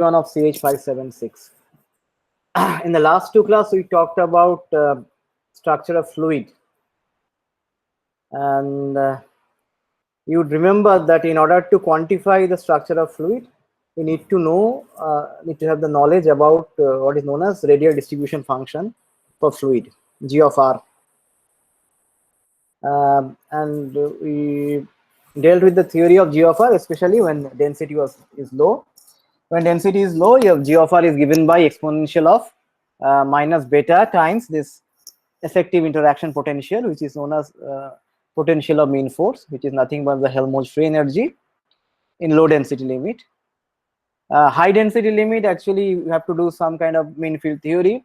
One of CH576. In the last two classes, we talked about structure of fluid, and you'd remember that in order to quantify the structure of fluid, we need to know, need to have the knowledge about what is known as radial distribution function for fluid, G of R. And we dealt with the theory of G of R, especially when density is low. When density is low, your G of R is given by exponential of minus beta times this effective interaction potential, which is known as potential of mean force, which is nothing but the Helmholtz free energy in low density limit. High density limit, actually you have to do some kind of mean field theory,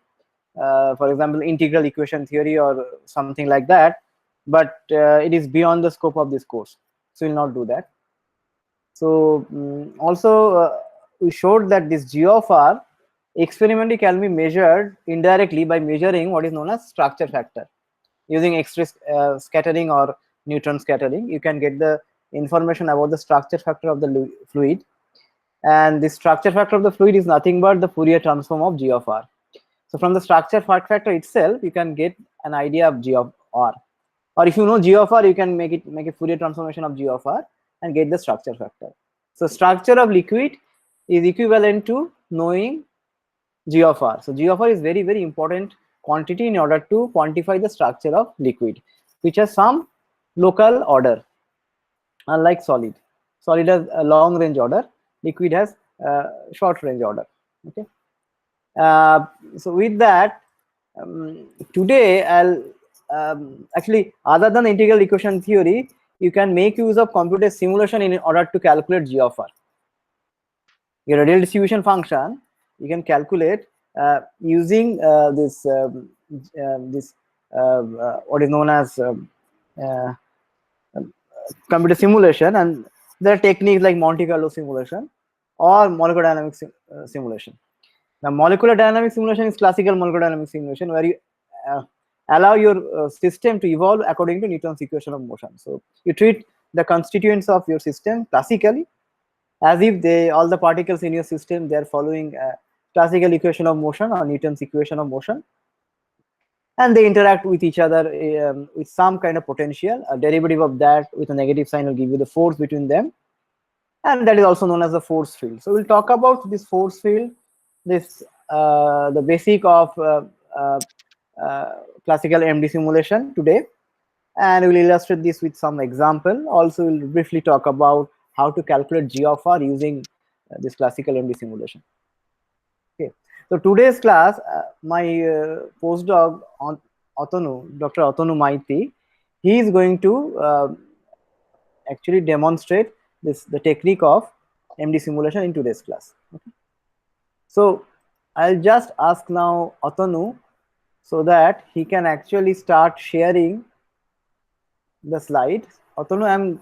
for example integral equation theory or something like that, but it is beyond the scope of this course, so we'll not do that. So also we showed that this G of R experimentally can be measured indirectly by measuring what is known as structure factor. Using X-ray scattering or neutron scattering, you can get the information about the structure factor of the fluid, and the structure factor of the fluid is nothing but the Fourier transform of G of R. So from the structure factor itself, you can get an idea of G of R, or if you know G of R, you can make a Fourier transformation of G of R and get the structure factor. So structure of liquid is equivalent to knowing G of R. So G of R is very, very important quantity in order to quantify the structure of liquid, which has some local order, unlike solid. Solid has a long range order, liquid has short range order. Okay. So with that, today I'll actually, other than integral equation theory, you can make use of computer simulation in order to calculate G of R. Your radial distribution function you can calculate using this what is known as computer simulation, and there are techniques like Monte Carlo simulation or molecular dynamics simulation. Now, molecular dynamics simulation is classical molecular dynamics simulation, where you allow your system to evolve according to Newton's equation of motion. So you treat the constituents of your system classically, as if all the particles in your system, they are following classical equation of motion or Newton's equation of motion, and they interact with each other with some kind of potential. A derivative of that with a negative sign will give you the force between them, and that is also known as the force field. So we'll talk about this force field, this the basic of classical MD simulation today, and we'll illustrate this with some example. Also, we'll briefly talk about how to calculate G of R using this classical MD simulation. Okay, so today's class, my postdoc on Dr. Otonu Maiti, he is going to actually demonstrate the technique of MD simulation in today's class. Okay. So I'll just ask now Otonu so that he can actually start sharing the slide. Otonu, I'm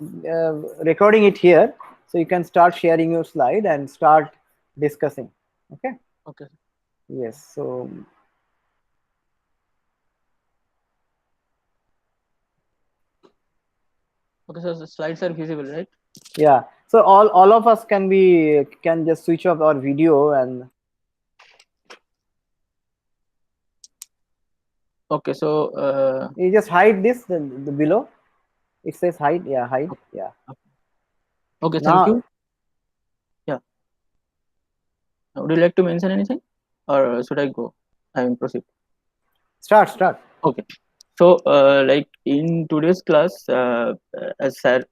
recording it here, so you can start sharing your slide and start discussing. Okay. Okay. Yes. So. Okay, so the slides are visible, right? Yeah. So all of us can just switch off our video and. Okay. So. You just hide this the below. It says hide. Yeah, hide. Yeah. Okay. Thank you. Yeah. Would you like to mention anything, or should I go? I will proceed. Start. Okay. So, like in today's class, as sir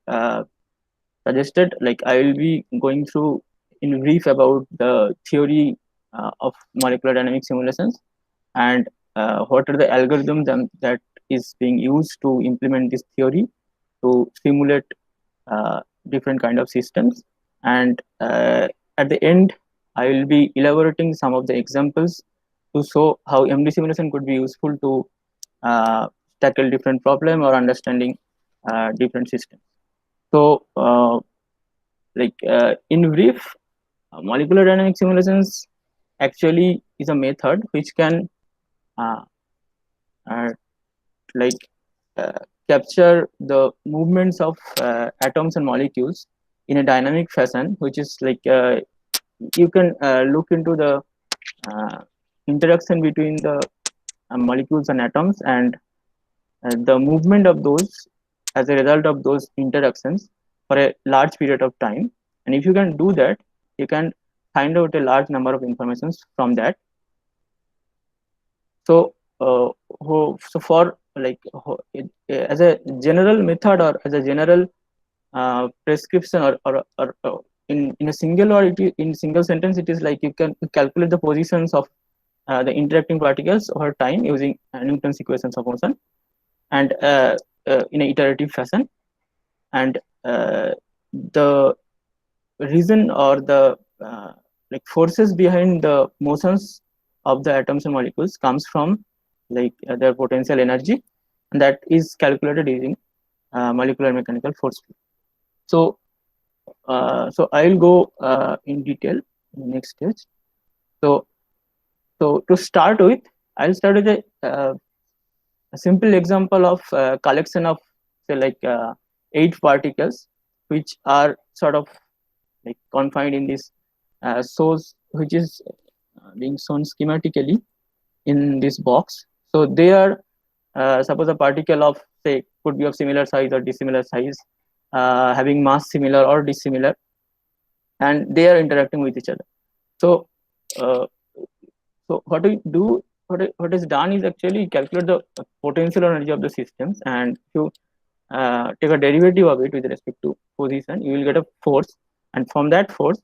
suggested, like I will be going through in brief about the theory of molecular dynamic simulations, and what are the algorithms that is being used to implement this theory to simulate different kind of systems. And at the end, I will be elaborating some of the examples to show how MD simulation could be useful to tackle different problem or understanding different systems. So, in brief, molecular dynamic simulations actually is a method which can capture the movements of atoms and molecules in a dynamic fashion, which is you can look into the uh, interaction between the molecules and atoms, and the movement of those as a result of those interactions for a large period of time. And if you can do that, you can find out a large number of informations from that. So so for like as a general method, or as a general prescription, or in a single, or in single sentence, it is like you can calculate the positions of the interacting particles over time using Newton's equations of motion, and in an iterative fashion. And the reason, or the like forces behind the motions of the atoms and molecules comes from their potential energy, and that is calculated using molecular mechanical force field. So so I'll go in detail in the next stage. So so to start with, I'll start with a simple example of collection of, say, 8 particles, which are sort of like confined in this source, which is being shown schematically in this box. So they are, suppose a particle of, say, could be of similar size or dissimilar size, having mass similar or dissimilar, and they are interacting with each other. So uh, so what we do, what is done is actually calculate the potential energy of the systems, and you take a derivative of it with respect to position, you will get a force, and from that force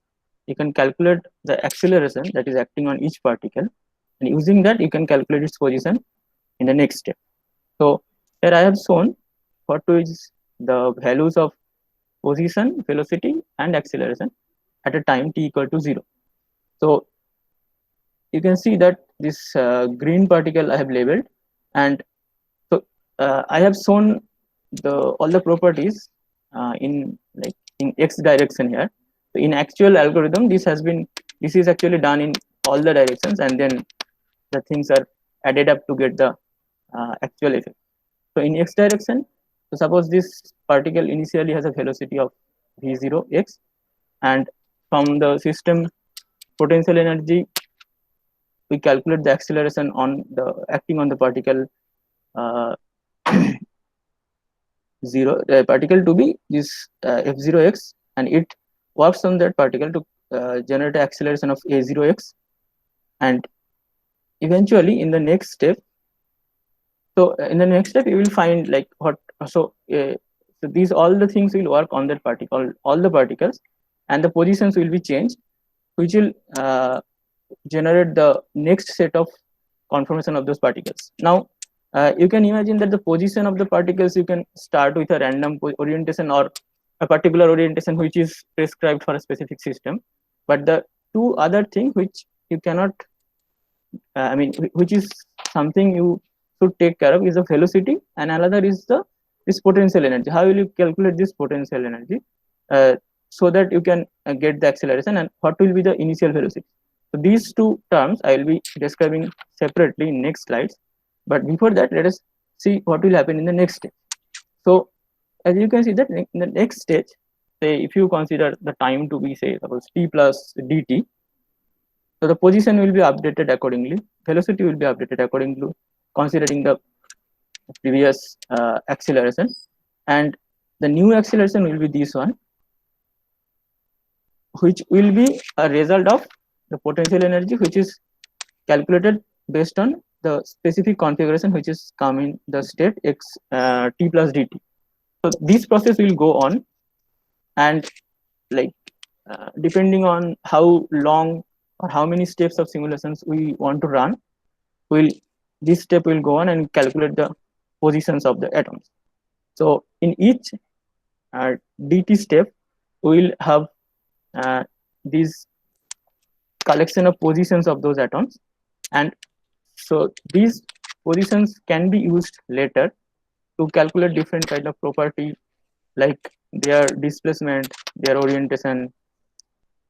you can calculate the acceleration that is acting on each particle, and using that you can calculate its position in the next step. So here I have shown what is the values of position, velocity, and acceleration at a time t equal to 0. So you can see that this green particle I have labeled, and so I have shown the all the properties in in x direction here. So in actual algorithm, this is actually done in all the directions, and then the things are added up to get the actual effect. So in x direction, so suppose this particle initially has a velocity of v0 x, and from the system potential energy we calculate the acceleration on the acting on the particle uh, 0 particle to be this f0x, and it works on that particle to generate an acceleration of a0x. And eventually in the next step, so in the next step you will find like what, so so these all the things will work on that particle, all the particles, and the positions will be changed, which will generate the next set of conformation of those particles. Now you can imagine that the position of the particles, you can start with a random orientation, or a particular orientation which is prescribed for a specific system. But the two other things which you cannot, I mean, which is something you should take care of, is the velocity, and another is the this potential energy. How will you calculate this potential energy so that you can get the acceleration, and what will be the initial velocity? So these two terms I will be describing separately in next slides. But before that, let us see what will happen in the next stage. So as you can see that in the next stage, say if you consider the time to be, say, suppose t plus dt, so the position will be updated accordingly, velocity will be updated according to considering the previous acceleration, and the new acceleration will be this one, which will be a result of the potential energy, which is calculated based on the specific configuration which is come in the state x t plus dt. So this process will go on, and like depending on how long or how many steps of simulations we want to run, will this step will go on and calculate the positions of the atoms. So in each dt step, we will have these collection of positions of those atoms, and so these positions can be used later to calculate different kind of property, like their displacement, their orientation,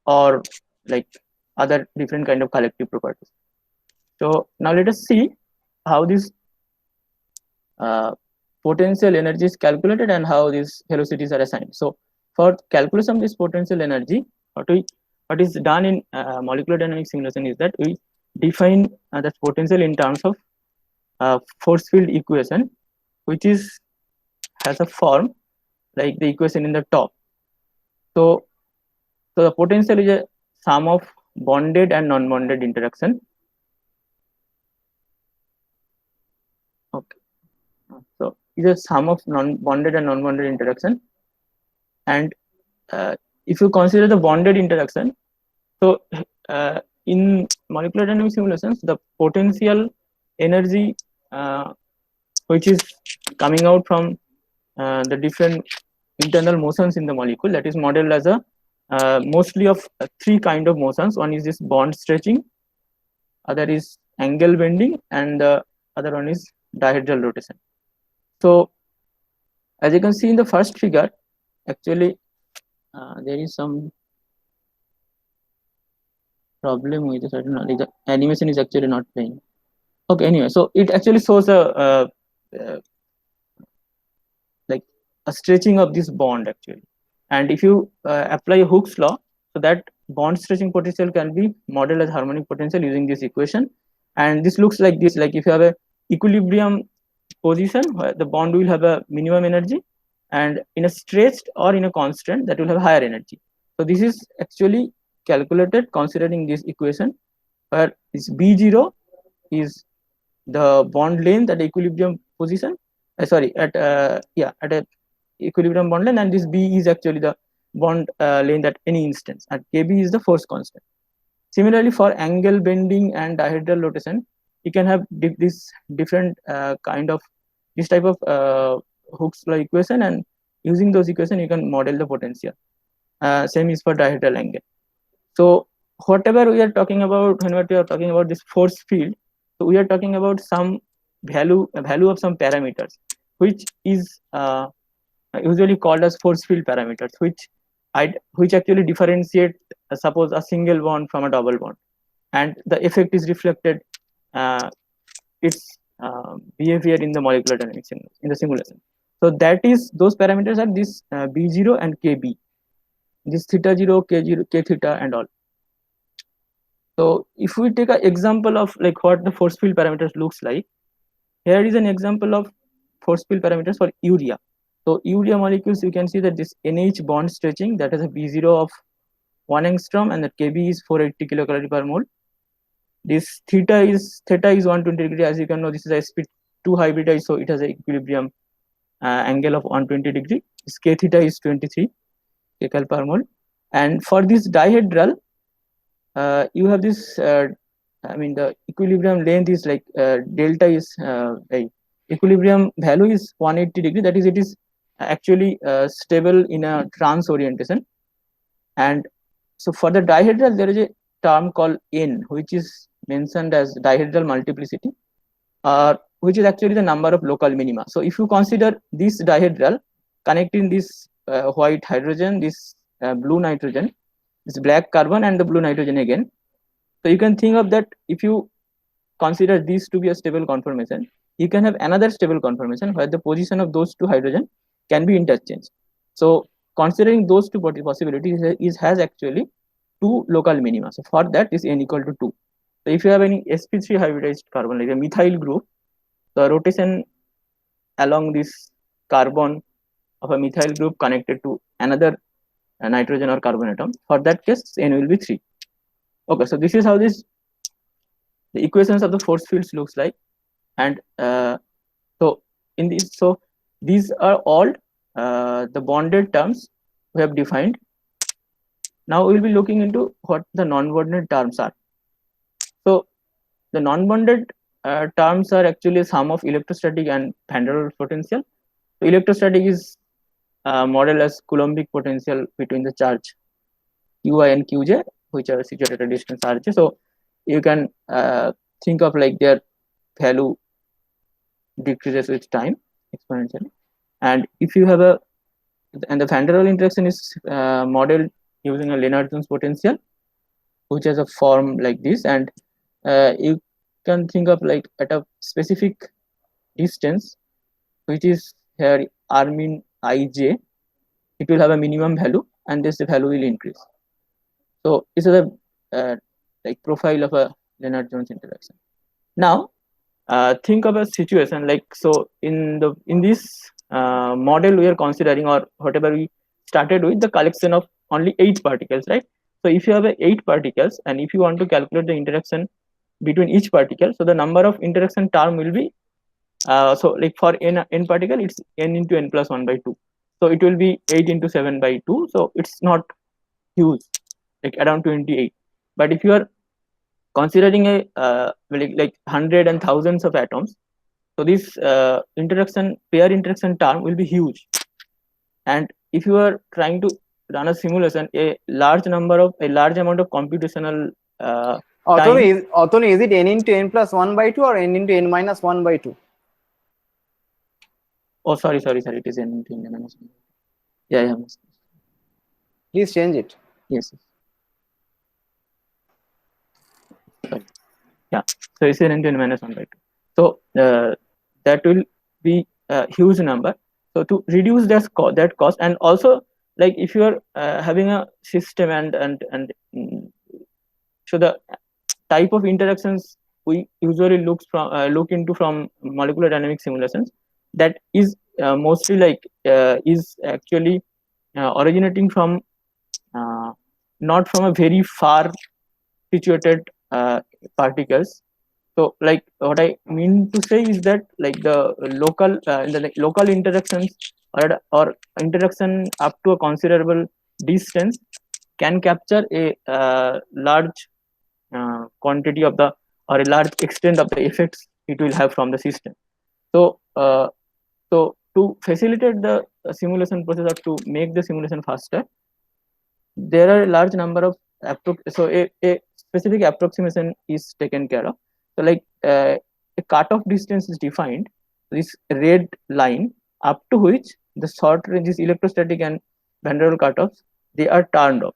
or like other different kind of collective properties. So now let us see how this uh, potential energy is calculated, and how these velocities are assigned. So for calculation of this potential energy, what we do is, what is done in molecular dynamics simulation is that we define that potential in terms of force field equation, which is has a form like the equation in the top. So, so the potential is a sum of bonded and non-bonded interaction. Okay. So it's a sum of non-bonded and non-bonded interaction. And if you consider the bonded interaction, so in molecular dynamics simulations, the potential energy which is coming out from the different internal motions in the molecule, that is modeled as a mostly of three kind of motions. One is this bond stretching, other is angle bending, and the other one is dihedral rotation. So as you can see in the first figure, actually there is some problem with a certain the animation is actually not playing. Okay, anyway, so it actually shows a uh, like a stretching of this bond actually. And if you apply Hooke's law, so that bond stretching potential can be modeled as harmonic potential using this equation. And this looks like this, like if you have a equilibrium position where the bond will have a minimum energy, and in a stretched or in a constant that will have higher energy. So this is actually calculated considering this equation where this B0 is the bond length at equilibrium position, sorry, at at a equilibrium bond length, and this B is actually the bond length at any instance, and Kb is the force constant. Similarly, for angle bending and dihedral rotation, you can have this different kind of this type of Hooke's law equation, and using those equation you can model the potential. Same is for dihedral angle. So whatever we are talking about when we are talking about this force field, so we are talking about some value of some parameters, which is usually called as force field parameters, which actually differentiate suppose a single bond from a double bond, and the effect is reflected its behavior in the molecular dynamics in the simulation. So that is those parameters are this B0 and Kb, this theta 0, K0, K theta, and all. So if we take an example of like what the force field parameters looks like, here is an example of force field parameters for urea. So urea molecules, you can see that this NH bond stretching that has a B0 of 1 angstrom and the Kb is 480 kilocalorie per mole. This theta is 120 degree. As you can know, this is a sp2 hybridized, so it has an equilibrium angle of 120 degree. This K theta is 23 kcal per mole. And for this dihedral, you have this I mean the equilibrium length is like delta is equilibrium value is 180 degree, that is it is actually stable in a trans orientation. And so for the dihedral there is a term called n, which is mentioned as dihedral multiplicity, which is actually the number of local minima. So if you consider this dihedral connecting this white hydrogen, this blue nitrogen, this black carbon and the blue nitrogen again, so you can think of that if you consider these to be a stable conformation, you can have another stable conformation where the position of those two hydrogen can be interchanged. So considering those two possibilities has actually two local minima. So for that is n equal to 2. So if you have any sp3 hybridized carbon like a methyl group, the rotation along this carbon of a methyl group connected to another nitrogen or carbon atom, for that case n will be 3. Okay, so this is how the equations of the force fields looks like. And so in this, so these are all the bonded terms we have defined. Now we will be looking into what the non-bonded terms are. So the non-bonded terms are actually a sum of electrostatic and van der Waals potential. So electrostatic is modeled as Coulombic potential between the charge Qi and Qj, which are situated at a distance Rj. So you can think of like their value decreases with time exponentially. And if you have a, and the van der Waals interaction is modeled using a Lennard-Jones potential, which has a form like this. And you can think of like at a specific distance, which is here r min ij, it will have a minimum value and this value will increase. So this is a uh, like profile of a Lennard-Jones interaction. Now think of a situation like, so in this model we are considering, or whatever we started with, the collection of only 8 particles, right? So if you have 8 particles and if you want to calculate the interaction between each particle, so the number of interaction term will be so like for n particle it's n into n plus 1 by 2, so it will be 8 into 7 by 2, so it's not huge, like around 28. But if you are considering a like hundred and thousands of atoms, so this interaction pair interaction term will be huge. And if you are trying to run a simulation, a large amount of computational time. Authoni, is it n into n plus 1 by 2 or n into n minus 1 by 2? Oh, sorry, it is n into n minus 1. Yeah. Please change it. Yes. Sorry. Yeah. So it's n into n minus 1 by 2. So that will be a huge number. So to reduce that cost, and also like if you are having a system and so the type of interactions we usually look into from molecular dynamics simulations, that is mostly like is actually originating from not from a very far situated particles. So like what I mean to say is that like the local interactions, or interaction up to a considerable distance, can capture a large quantity of the, or a large extent of the effects it will have from the system. So so to facilitate the simulation process, or to make the simulation faster, there are a large number of a specific approximation is taken care of. So like a cutoff distance is defined, this red line up to which the short ranges electrostatic and van der Waals cutoffs, they are turned off.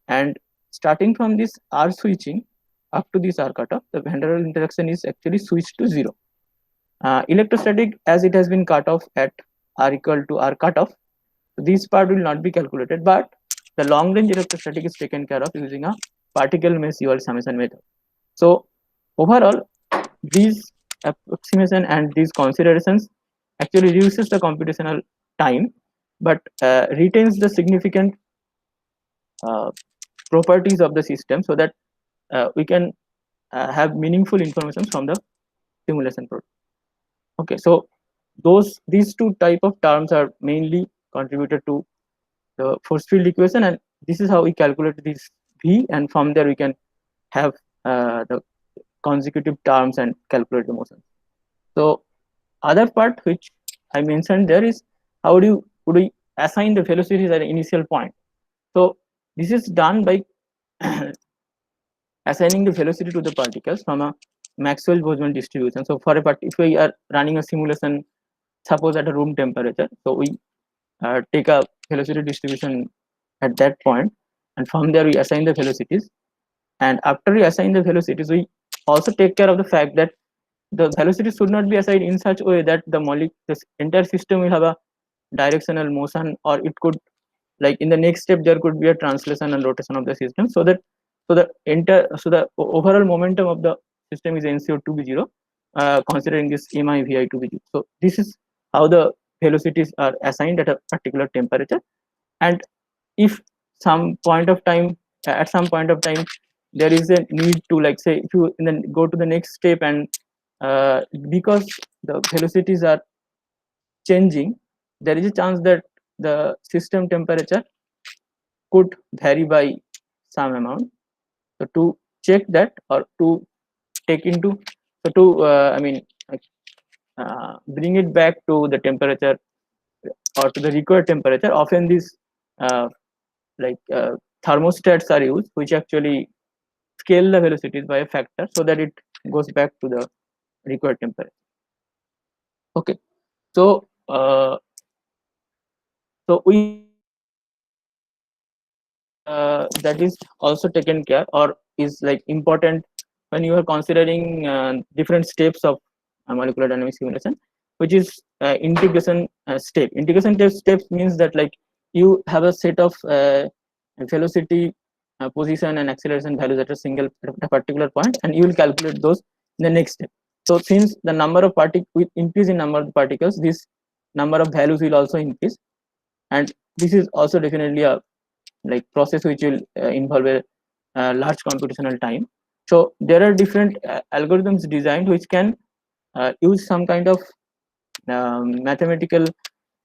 And starting from this R switching up to this R cutoff, the van der Waals interaction is actually switched to 0. Electrostatic, as it has been cut off at R equal to R cutoff, this part will not be calculated, but the long range electrostatic is taken care of using a particle mesh Ewald summation method. So overall, these approximation and these considerations actually reduces the computational time, but retains the significant uh, properties of the system, so that we can have meaningful information from the simulation product. Okay, so these two type of terms are mainly contributed to the force field equation, and this is how we calculate this V, and from there we can have the consecutive terms and calculate the motion. So other part which I mentioned there is, how would we assign the velocities at an initial point. So this is done by assigning the velocity to the particles from a Maxwell-Boltzmann distribution. So for a part, if we are running a simulation, suppose at a room temperature, so we take a velocity distribution at that point, and from there we assign the velocities. And after we assign the velocities, we also take care of the fact that the velocity should not be assigned in such a way that this entire system will have a directional motion, or it could, like in the next step there could be a translation and rotation of the system, so that so the overall momentum of the system is ensured to be 0, considering this mi vi to be 0. So this is how the velocities are assigned at a particular temperature. And if some point of time at some point of time there is a need to, like say, if you then go to the next step, and because the velocities are changing, there is a chance that the system temperature could vary by some amount. So to check that, or to take into, so to I mean bring it back to the temperature, or to the required temperature, often these uh, like thermostats are used, which actually scale the velocities by a factor so that it goes back to the required temperature. Okay, so so we have another part that is also taken care, or is like important when you are considering different steps of molecular dynamics simulation, which is integration step. Integration steps means that like you have a set of velocity position and acceleration values at a single at a particular point, and you will calculate those in the next step. So since the number of particles with increase in number of particles, this number of values will also increase, and this is also definitely a like process which will involve a large computational time. So there are different algorithms designed which can use some kind of mathematical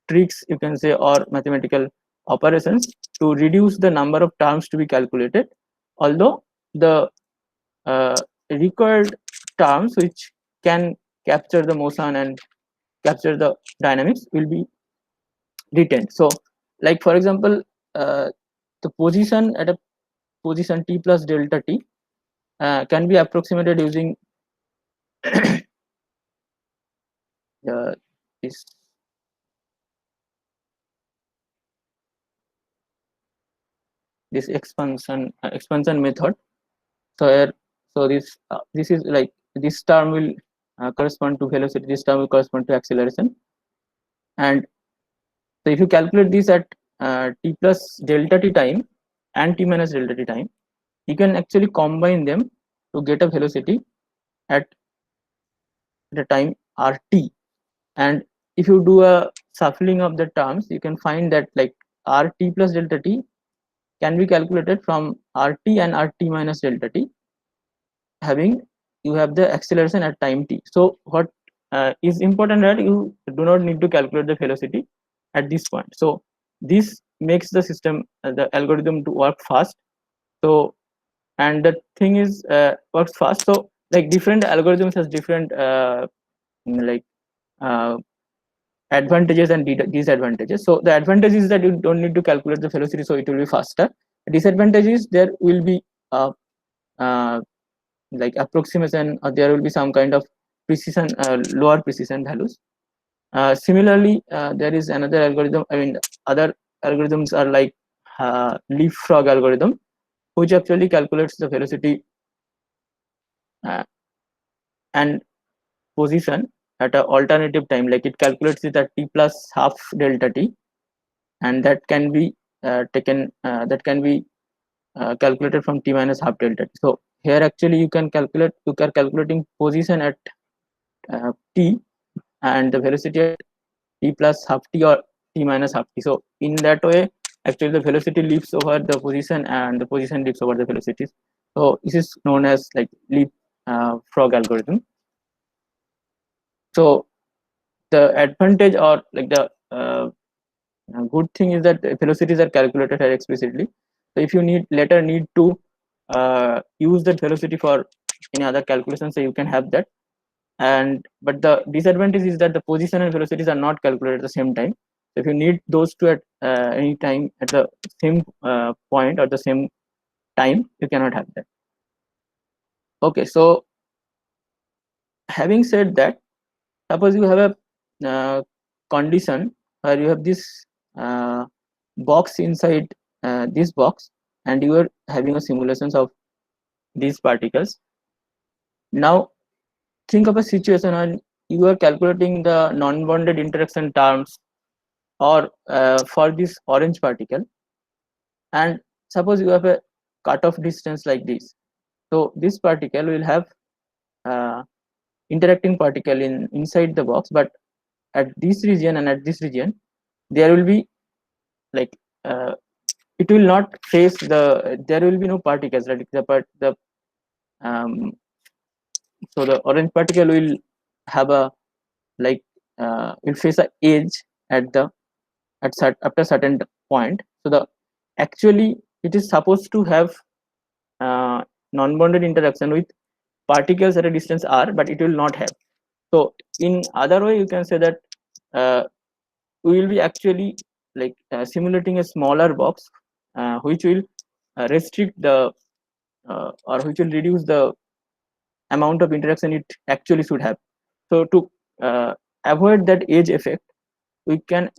tricks, you can say, or mathematical operations to reduce the number of terms to be calculated, although the uh, required terms which can capture the motion and capture the dynamics will be retained. So like for example, the position at a position t plus delta t can be approximated using uh, this this expansion method. So here, so this is like this term will correspond to velocity, this term will correspond to acceleration, and so if you calculate this at t plus delta t time and t minus delta t time, you can actually combine them to get a velocity at the time rt. And if you do a shuffling of the terms, you can find that like rt plus delta t can be calculated from rt and rt minus delta t, having you have the acceleration at time t. So what is important that you do not need to calculate the velocity at this point. So this makes the system the algorithm to work fast. So and the thing is works fast. So like different algorithms has different like uh, advantages and disadvantages. So the advantage is that you don't need to calculate the velocity, so it will be faster. Disadvantage is there will be uh, uh, like approximation, or there will be some kind of precision, lower precision values. Similarly, there is another algorithm, I mean other algorithms are like leapfrog algorithm, which actually calculates the velocity uh, and position at an alternative time, like it calculates it at t plus half delta t, and that can be taken that can be calculated from t minus half delta t. So here actually you can calculate, you are calculating position at t and the velocity at t plus half t or t minus half t. So in that way, actually the velocity leaps over the position and the position leaps over the velocities. So this is known as like leap frog algorithm. So the advantage or like the good thing is that velocities are calculated here explicitly. So if you need to use that velocity for any other calculation, so you can have that. And but the disadvantage is that the position and velocities are not calculated at the same time. So if you need those two at any time at the same point or the same time, you cannot have that. Okay, so having said that, suppose you have a condition where you have this uh, box inside this box, and you are having a simulations of these particles. Now think of a situation when you are calculating the non-bounded interaction terms or for this orange particle, and suppose you have a cutoff distance like this. So this particle will have uh, interacting particle inside the box, but at this region and at this region there will be like it will not face the, there will be no particles, right? The um, so the orange particle will have a like will face a edge at the after certain point. So the actually it is supposed to have non-bonded interaction with particles at a distance r, but it will not have. So in other way you can say that uh, we will be actually like simulating a smaller box which will restrict the or which will reduce the amount of interaction it actually should have. So to avoid that edge effect, we can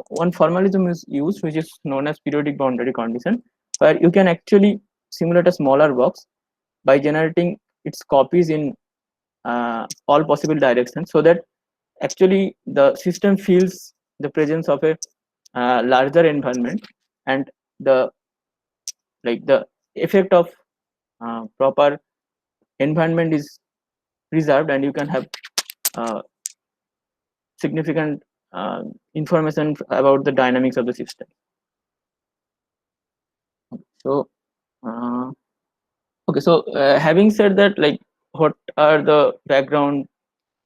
one formalism is used which is known as periodic boundary condition, where you can actually simulate a smaller box by generating its copies in all possible directions, so that actually the system feels the presence of a larger environment, and the like the effect of proper environment is preserved, and you can have uh, significant information about the dynamics of the system. So uh, okay, so having said that, like what are the background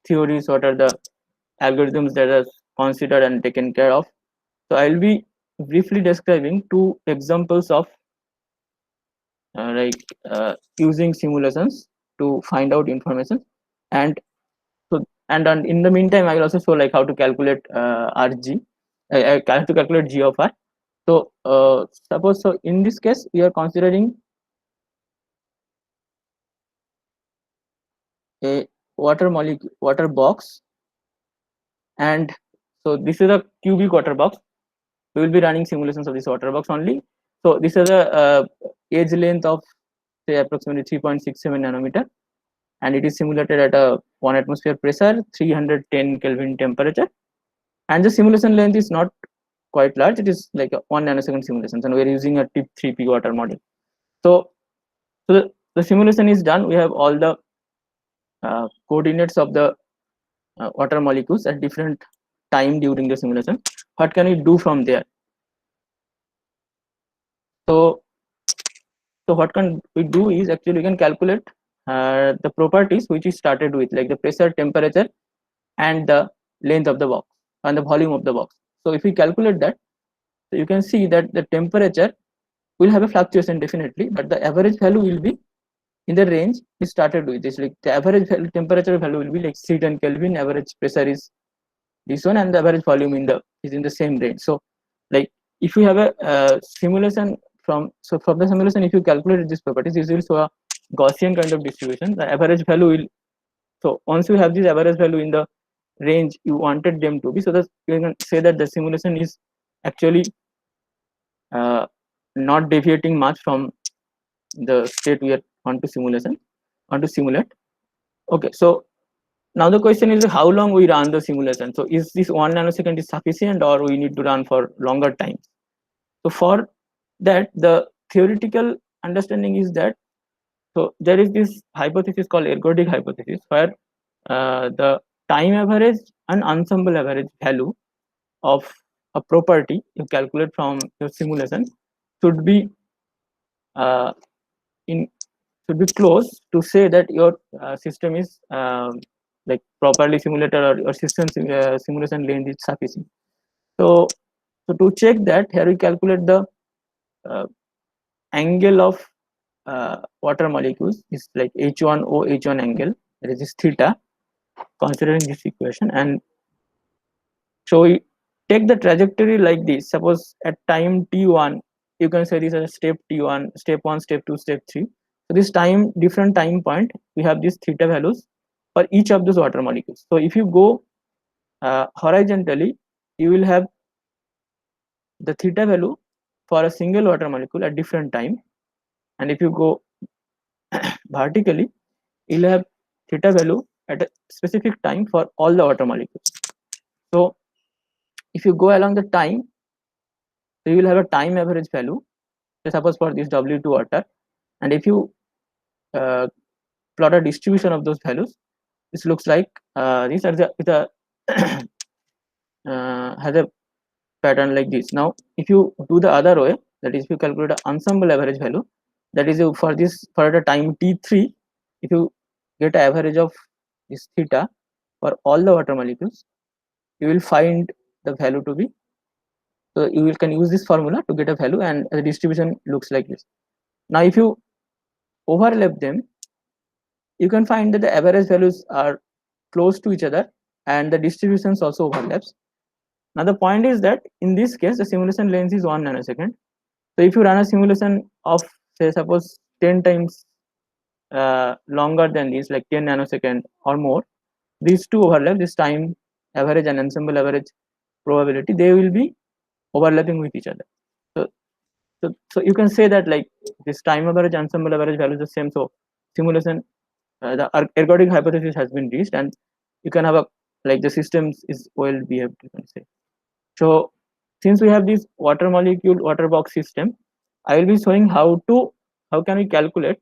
theories, what are the algorithms that are considered and taken care of? So I'll be briefly describing two examples of like using simulations to find out information, and and in the meantime I will also show like how to calculate rg, how to calculate g of r. So suppose, so in this case we are considering a water molecule, water box, and so this is a cubic water box. We will be running simulations of this water box only. So this is a edge length of say approximately 3.67 nanometer, and it is simulated at a 1 atmosphere pressure, 310 Kelvin temperature, and the simulation length is not quite large. It is like a 1 nanosecond simulations, and we are using a tip 3p water model. So, the simulation is done. We have all the coordinates of the water molecules at different time during the simulation. What can we do from there? So, what can we do is actually we can calculate the properties which we started with, like the pressure, temperature, and the length of the box and the volume of the box. So if we calculate that, so you can see that the temperature will have a fluctuation definitely, but the average value will be in the range we started with. This like the average value, temperature value will be like 310 Kelvin, average pressure is this one, and the average volume in the is in the same range. So like if we have a simulation from the simulation, if you calculate these properties, this will show a Gaussian kind of distribution. The average value will, so once you have this average value in the range you wanted them to be, so that you can say that the simulation is actually uh, not deviating much from the state we are want to simulate. Okay, so now the question is how long we run the simulation. So is this 1 nanosecond is sufficient, or we need to run for longer time? So for that, the theoretical understanding is that, so there is this hypothesis called ergodic hypothesis, where the time average and ensemble average value of a property you calculate from your simulation should be uh, in should be close to say that your system is like properly simulated, or your system simulation length is sufficient. So, to check that, here we calculate the uh, angle of water molecules is like H1O H1 angle, that is theta, considering this equation. And so we take the trajectory like this. Suppose at time t1, you can say this as a step t1, step 1, step 2, step 3. So this time, different time point, we have these theta values for each of those water molecules. So if you go horizontally, you will have the theta value for a single water molecule at different time, and if you go vertically, you'll have theta value at a specific time for all the water molecules. So if you go along the time, so you will have a time average value. So suppose for this W2 water, and if you uh, plot a distribution of those values, this looks like these are the has a pattern like this. Now, if you do the other way, that is, if you calculate an ensemble average value, that is for this for the time t3, if you get an average of this theta for all the water molecules, you will find the value to be, so you will can use this formula to get a value, and the distribution looks like this. Now if you overlap them, you can find that the average values are close to each other, and the distributions also overlaps. Now the point is that in this case the simulation length is 1 nanosecond. So if you run a simulation of, say, suppose 10 times longer than this, like 10 nanosecond or more, these two overlap, this time average and ensemble average probability, they will be overlapping with each other. So, so you can say that like this time average, ensemble average value is the same. So simulation, the ergodic hypothesis has been reached, and you can have a, like the systems is well behaved, you can say. So since we have this water molecule water box system, I will be showing how can we calculate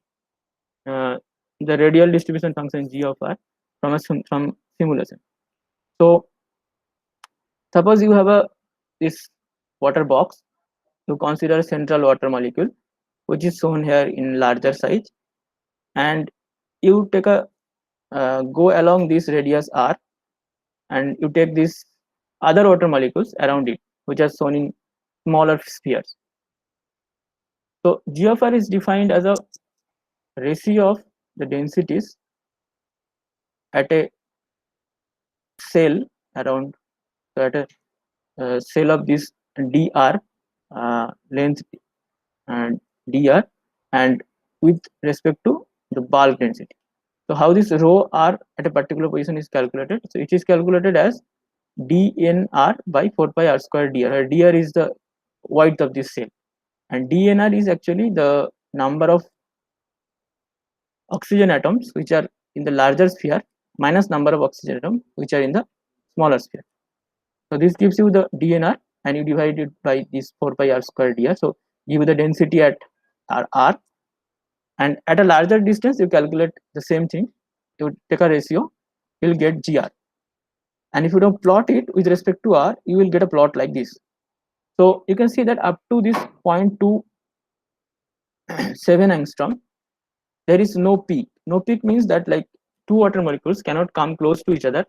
uh, the radial distribution function g of r from from simulation. So suppose you have a this water box. You consider a central water molecule, which is shown here in larger size, and you take a go along this radius r, and you take these other water molecules around it, which are shown in smaller spheres. So g of r is defined as a ratio of the densities at a cell around, so at a cell of this dr length and dr, and with respect to the bulk density. So how this rho r at a particular position is calculated? So it is calculated as dnr by 4 pi r square dr. Dr is the width of this cell, and dnr is actually the number of oxygen atoms which are in the larger sphere minus number of oxygen atoms which are in the smaller sphere. So this gives you the dnr, and you divide it by this 4 pi r square dr. So give you the density at r, and at a larger distance you calculate the same thing. You take a ratio, you'll get gr, and if you don't plot it with respect to r, you will get a plot like this. So you can see that up to this 0.27 angstrom, there is no peak. No peak means that like two water molecules cannot come close to each other.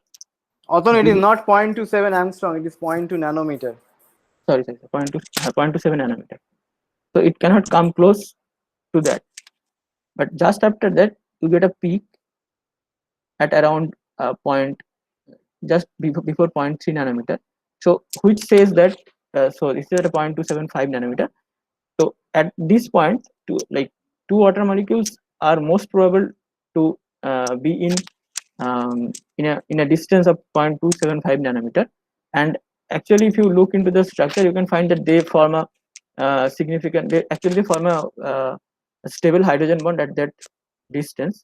Although it is not 0.27 angstrom, it is 0.2 nanometer. Sorry, 0.27 nanometer. So it cannot come close to that. But just after that, you get a peak at around point just before, 0.3 nanometer. So which says that so this is at a 0.275 nanometer. So at this point, two water molecules are most probable to be in a distance of 0.275 nanometer. And actually, if you look into the structure, you can find that they form a significant. They actually form a stable hydrogen bond at that distance.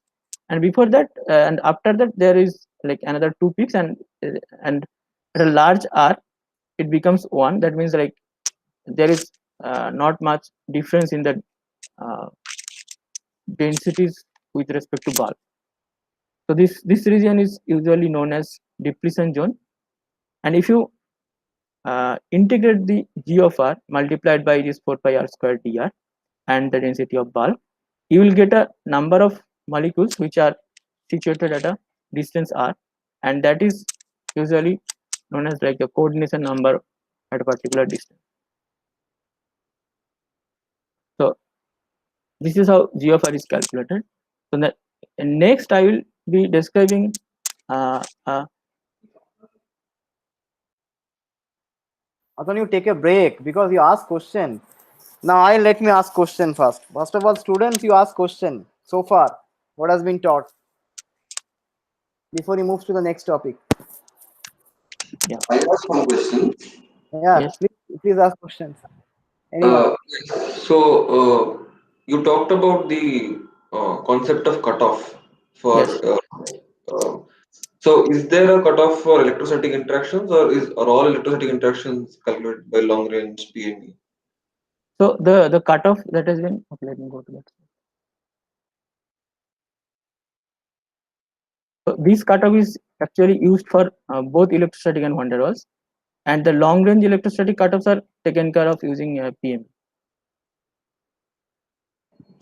And before that, and after that, there is like another two peaks, and at a large r, it becomes one. That means like there is not much difference in the uh, densities with respect to bulk. So this region is usually known as depletion zone, and if you integrate the g of r multiplied by this 4 pi r square dr and the density of bulk, you will get a number of molecules which are situated at a distance r, and that is usually known as like the coordination number at a particular distance. So this is how g of r is calculated. So the next I will be describing uh, uh, Although you take a break because you ask question. Now I let me ask question first. First of all, students, you ask question so far. What has been taught before you move to the next topic? yeah. I have some question. Yeah, Yes. please ask questions. Anyone? So you talked about the concept of cutoff for. Yes. Uh, so is there a cutoff for electrostatic interactions, or are all electrostatic interactions calculated by long range PME? So the cutoff that has been, okay, let me go to that. So this cutoff is actually used for both electrostatic and van der Waals, and the long range electrostatic cutoffs are taken care of using PM.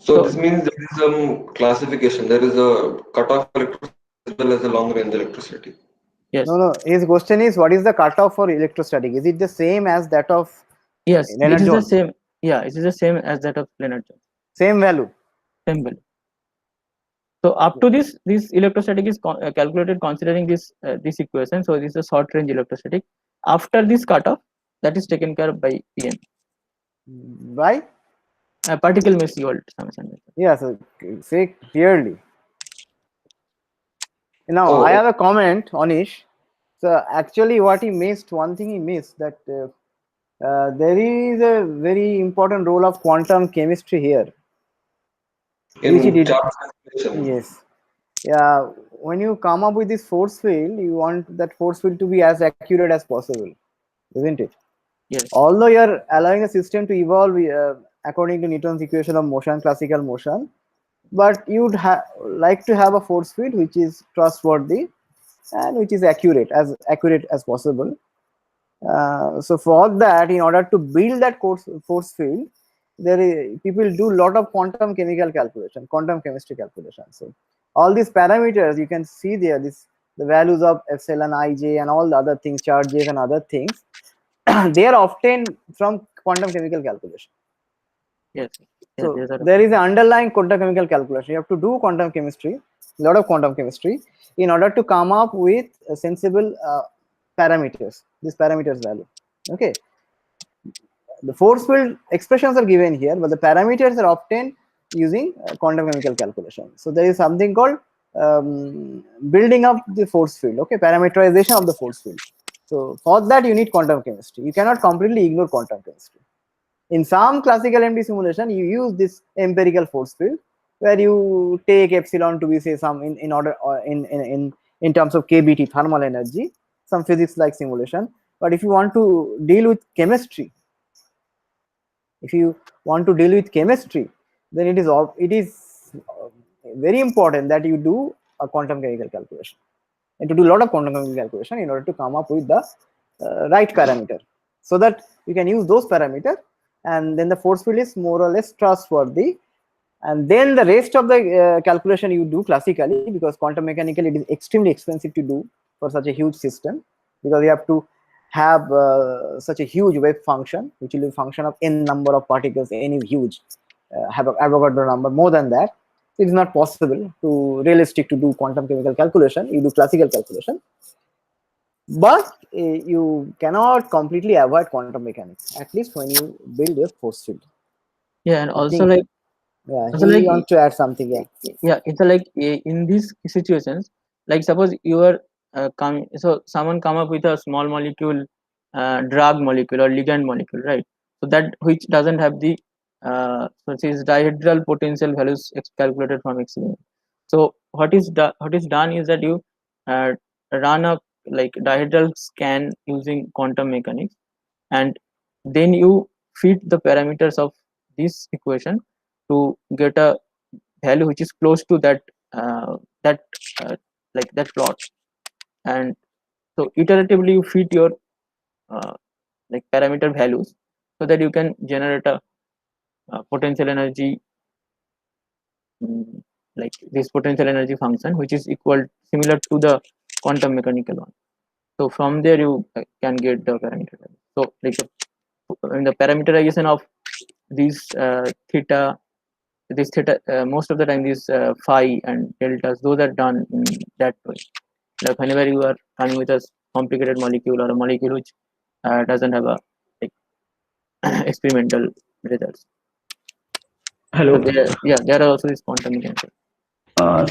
So So this means there is some classification. There is a cutoff for electrostatic as well as a long range electrostatic. yes, No. His question is, what is the cutoff for electrostatic? Is it the same as that of yes, it Leonard is the Jones? same. Yeah, it is the same as that of Leonard Jones. Same value. Same value. So up to this electrostatic is calculated considering this equation. So this is a short range electrostatic. After this cutoff, that is taken care of by PM. Right? Particle may see volt summation method. Yeah, so say clearly. Now I Oh, have a comment on Ish. So actually what he missed, one thing he missed, that there is a very important role of quantum chemistry here, which he in did. charge calculation. Yes. Yeah, when you come up with this force field, you want that force field to be as accurate as possible, isn't it? Yes. Although you're allowing a system to evolve according to Newton's equation of motion, classical motion, but you'd like to have a force field which is trustworthy and which is accurate as possible. So for that, in order to build that force field, people do a lot of quantum chemical calculation, quantum chemistry calculation. So all these parameters you can see there, the values of epsilon, ij, and all the other things, charges and other things, they are obtained from quantum chemical calculation. Yes. Yeah, So these are there is an underlying quantum chemical calculation. You have to do quantum chemistry, a lot of quantum chemistry, in order to come up with sensible parameters. These parameters value. Okay, the force field expressions are given here, but the parameters are obtained using quantum chemical calculation. So there is something called building up the force field. Okay, parameterization of the force field. So for that you need quantum chemistry. You cannot completely ignore quantum chemistry. In some classical MD simulation, you use this empirical force field where you take epsilon to be, say, some in order in terms of kBT, thermal energy, some physics like simulation. But if you want to deal with chemistry, if you want to deal with chemistry, then it is very important that you do a quantum chemical calculation and to do a lot of quantum chemical calculation in order to come up with the right parameter, so that you can use those parameters, and then the force field is more or less trustworthy. And then the rest of the calculation you do classically, because quantum mechanically it is extremely expensive to do for such a huge system, because you have to have such a huge wave function which will be a function of n number of particles, any huge have a Avogadro number more than that. It is not possible to realistic to do quantum chemical calculation. You do classical calculation, but you cannot completely avoid quantum mechanics, at least when you build your force field. Yeah, and I also think, like yeah, also he like wants to add something. Yeah. yeah, it's like in these situations, like suppose you are coming, so someone come up with a small molecule, drug molecule or ligand molecule, right? So that which doesn't have the so it is dihedral potential values calculated from experiment. So what is done is that you uh, run a like dihedral scan using quantum mechanics, and then you fit the parameters of this equation to get a value which is close to that uh, like that plot. And so iteratively you fit your uh, like parameter values so that you can generate a potential energy, mm, like this potential energy function which is equal similar to the quantum mechanical one. So from there you can get the parameter value. So like in the parameterization of these theta, this theta, most of the time these phi and deltas, those are done in that way. Like whenever you are coming with a complicated molecule or a molecule which doesn't have a like experimental results. So Hello. there, yeah, there are also these quantum mechanics.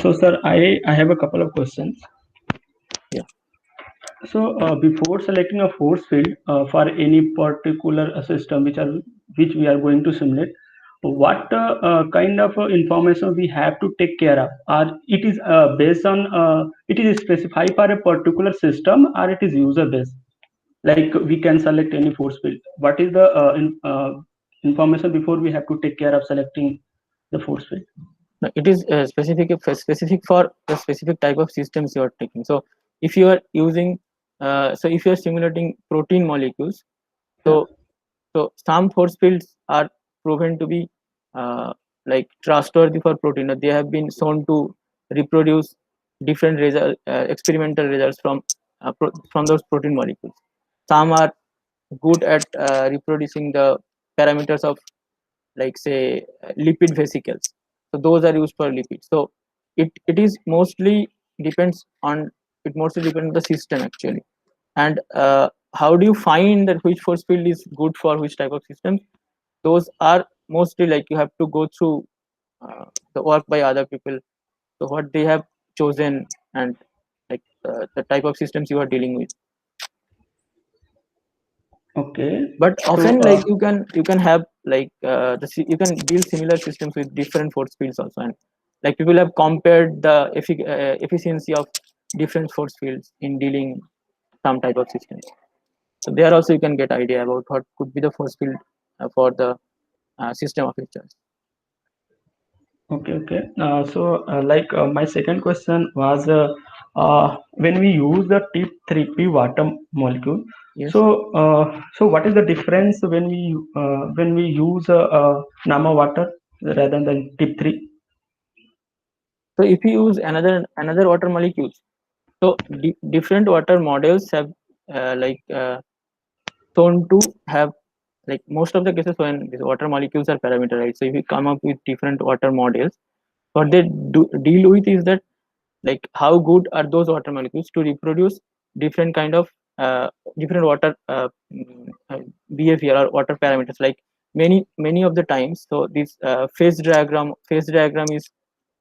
So, sir, I have a couple of questions. Yeah. So, before selecting a force field for any particular system which we are going to simulate, what kind of information we have to take care of? Or it is based on it is specified for a particular system, or it is user based? Like we can select any force field. What is the information before we have to take care of selecting the force field? No, it is specific for the specific type of systems you are taking. So if you are using so if you are simulating protein molecules, Yeah. so so some force fields are proven to be uh, like trustworthy for protein. They have been shown to reproduce different experimental results from those protein molecules. Some are good at reproducing the parameters of like say lipid vesicles. So those are used for lipids. So it is mostly depends on it mostly depends on the system actually. And how do you find that which force field is good for which type of systems? Those are mostly like you have to go through the work by other people, so what they have chosen, and like the type of systems you are dealing with. Okay. But So, often like you can have like you can build similar systems with different force fields also, and like people have compared the efficiency of different force fields in dealing some type of systems. So there also you can get idea about what could be the force field for the system of features. Okay, okay. My second question was when we use the tip 3p water molecule. Yes. So what is the difference when we use Nama water rather than tip 3? So if you use another water molecules, so different water models have shown to have, like most of the cases when these water molecules are parameterized. So if you come up with different water models, what they deal with is that, like how good are those water molecules to reproduce different kind of different water behavior or water parameters. Like many of the times, so this phase diagram is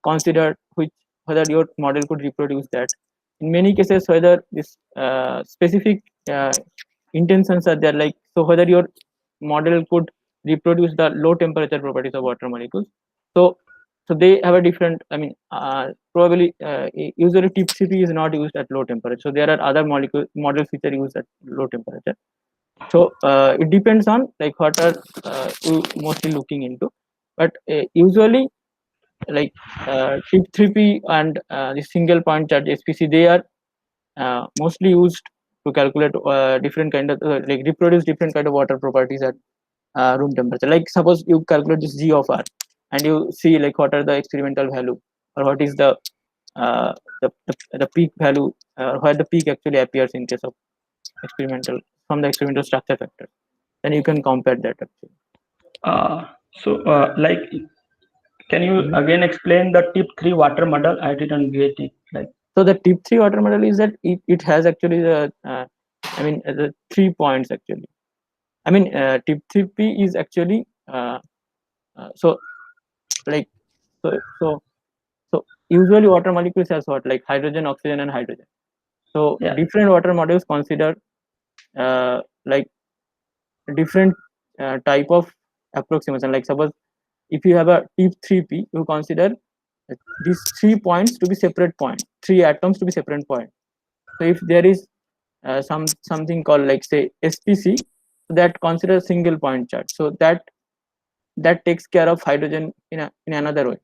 considered, which whether your model could reproduce that. In many cases, whether this specific intentions are there, like so whether your model could reproduce the low temperature properties of water molecules. So they have a different, I mean, probably usually tip3p is not used at low temperature, so there are other models which are used at low temperature. So it depends on like what are you mostly looking into, but usually like tip3p and the single point charge SPC, they are mostly used to calculate different kind of like reproduce different kind of water properties at room temperature. Like suppose you calculate this g of r and you see like what are the experimental value, or what is uh, the peak value, where the peak actually appears in case of experimental, from the experimental structure factor, then you can compare that actually. Uh, like, can you Mhm. again explain the tip 3 water model? I didn't get it. Like, So the tip3 water model is that it has actually the the 3 points actually. I mean, tip3p is actually so like so so so usually water molecules has what, like hydrogen, oxygen, and hydrogen. So yeah, different water molecules consider like different type of approximation. Like suppose if you have a tip3p, you consider these 3 points to be separate point, 3 atoms to be separate point. So if there is something called like say SPC, that considers single point charge. So that takes care of hydrogen in another way.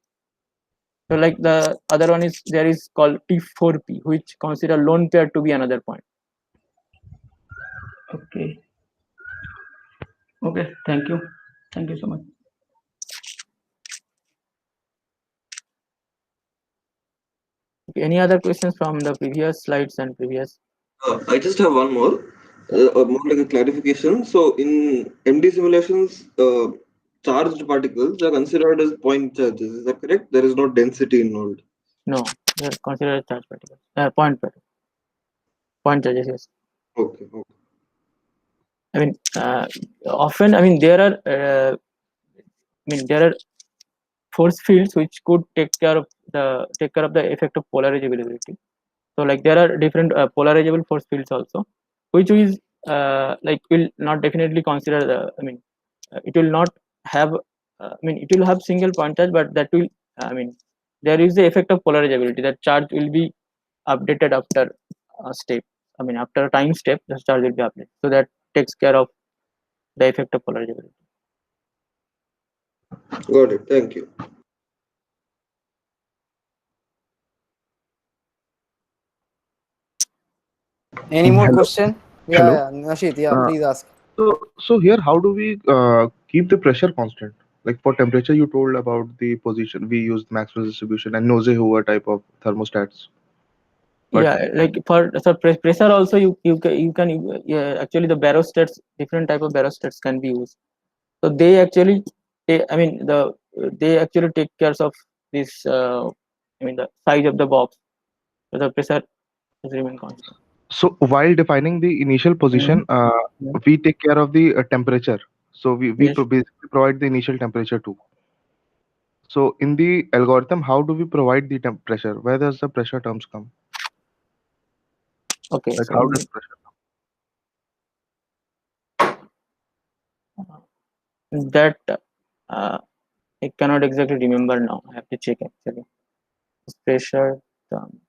So like the other one is there is called T4P, which consider lone pair to be another point. okay, okay. Thank you so much. Any other questions from the previous slides and previous? I just have one more like a clarification. So in MD simulations, charged particles are considered as point charges. Is that correct? There is no density involved. No, they're considered charge particles. Point charges. Yes. Okay, okay. I mean, often, I mean, there are, there are force fields which could take care of the effect of polarizability. So like there are different polarizable force fields also, which is like will not definitely consider the. I mean, it will not have. It will have single point charge, but that will. There is the effect of polarizability. That charge will be updated after a step. After a time step, the charge will be updated. So that takes care of the effect of polarizability. Got it. Thank you. Any more Hello. question? Yeah, Hello. yeah, Nashit, yeah, Uh, please ask. so here, how do we keep the pressure constant? Like for temperature, you told about the position. We used Maxwell's distribution and Nose-Hoover type of thermostats. But Yeah, like for so pressure also, you can actually the barostats, different type of barostats can be used. So they actually they actually take care of this the size of the box, so the pressure is remain constant. so while defining the initial Mhm. position, Yeah. we take care of the temperature. So Yes. basically provide the initial temperature too. So in the algorithm, how do we provide the pressure? Where does the pressure terms come? Okay, Like so how does pressure come? that uh, I cannot exactly remember now. I have to check actually. This pressure term.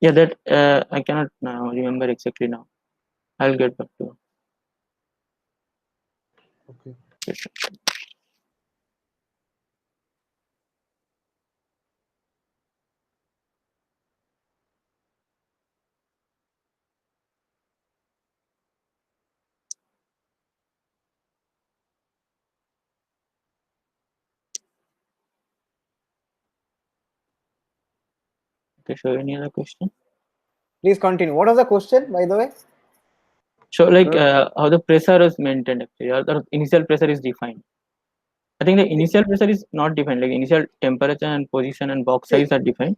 Yeah, that I cannot now remember exactly now. I'll get back to Okay. it. Okay, so any other question? Please continue. What was the question, by the way? So like Sir, how the pressure is maintained actually, or the initial pressure is defined. I think the initial pressure is not defined. Like initial temperature and position and box See, size are defined.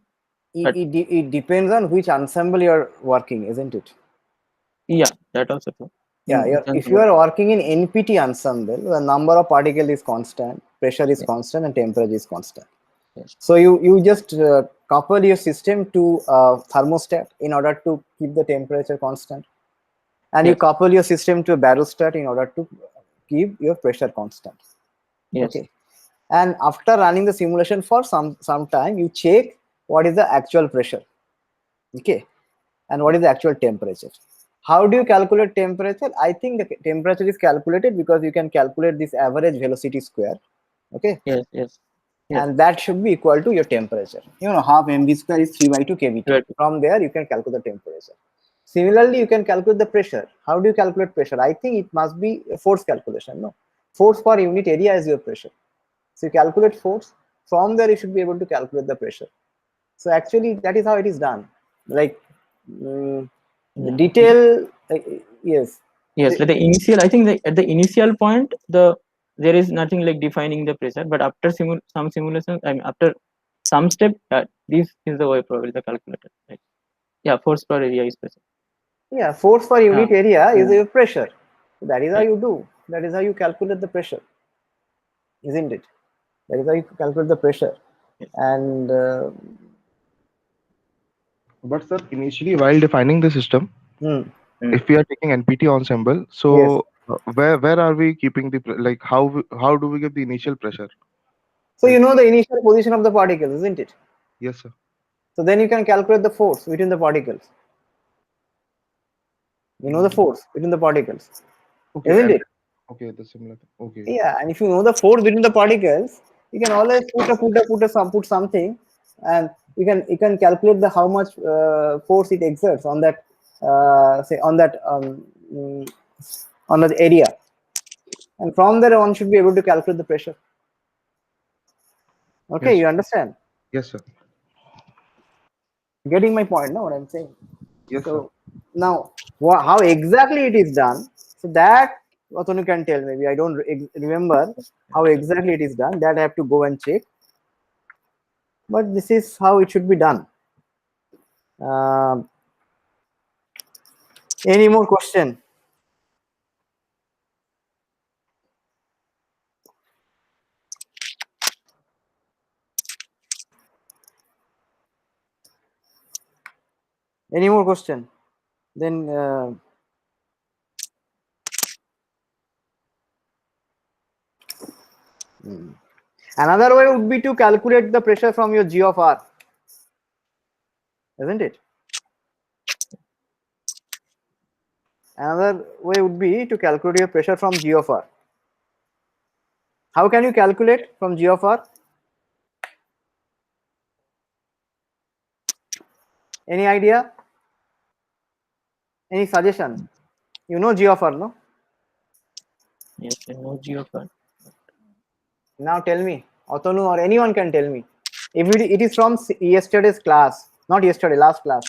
But it depends on which ensemble you're working, isn't it? yeah, that also true. Yeah, if you are working in NPT ensemble, the number of particles is constant, pressure is Yeah. constant, and temperature is constant. Yes. So you just couple your system to thermostat in order to keep the temperature constant, and you Yes. couple your system to a barostat in order to keep your pressure constant. Yes. Okay, and after running the simulation for some time, you check what is the actual pressure, okay, and what is the actual temperature. How do you calculate temperature? I think the temperature is calculated because you can calculate this average velocity square, okay, Yes. Yes. Yes. and that should be equal to your temperature. You know, half mv square is 3 by 2 kVt. Right. From there you can calculate the temperature. Similarly, you can calculate the pressure. How do you calculate pressure? I think it must be a force calculation. No, force per unit area is your pressure. So you calculate force. From there you should be able to calculate the pressure. So actually that is how it is done. Like the Yeah. detail, yes. Yes. At the initial, I think at the initial point, there is nothing like defining the pressure. But after some simulations, I mean after some step, this is the way probably the calculator. Right. Yeah, force per area is pressure. Yeah, force per unit area is Yeah. your pressure. So that is how Yes. you do. That is how you calculate the pressure, isn't it? That is how you calculate the pressure. Yes. And but sir, initially while defining the system, hmm, if we are taking NPT ensemble, yes. so where are we keeping the like how do we get the initial pressure? So you Like know the initial position of the particles, isn't it? yes, sir. So then you can calculate the force between the particles. You know the Mm, force between the particles, okay, isn't and it? okay, the similar thing. Okay, Yeah, and if you know the force between the particles, you can always put something, and you can calculate the how much force it exerts on that say mm, on that area, and from there one should be able to calculate the pressure. Okay, yes, you understand? yes, sir. Getting my point now? What I'm saying. Yes, sir. So now, how exactly it is done? So that Atanu can tell. Maybe I don't remember how exactly it is done. That I have to go and check. But this is how it should be done. Um any more question? Any more question? Then another way would be to calculate the pressure from your G of R, isn't it? Another way would be to calculate your pressure from G of R. How can you calculate from G of R? Any idea? Any suggestion? You know G of R, no? Yes. No geopart. Now tell me, Otonu or anyone can tell me. If it is from yesterday's class, not yesterday, last class,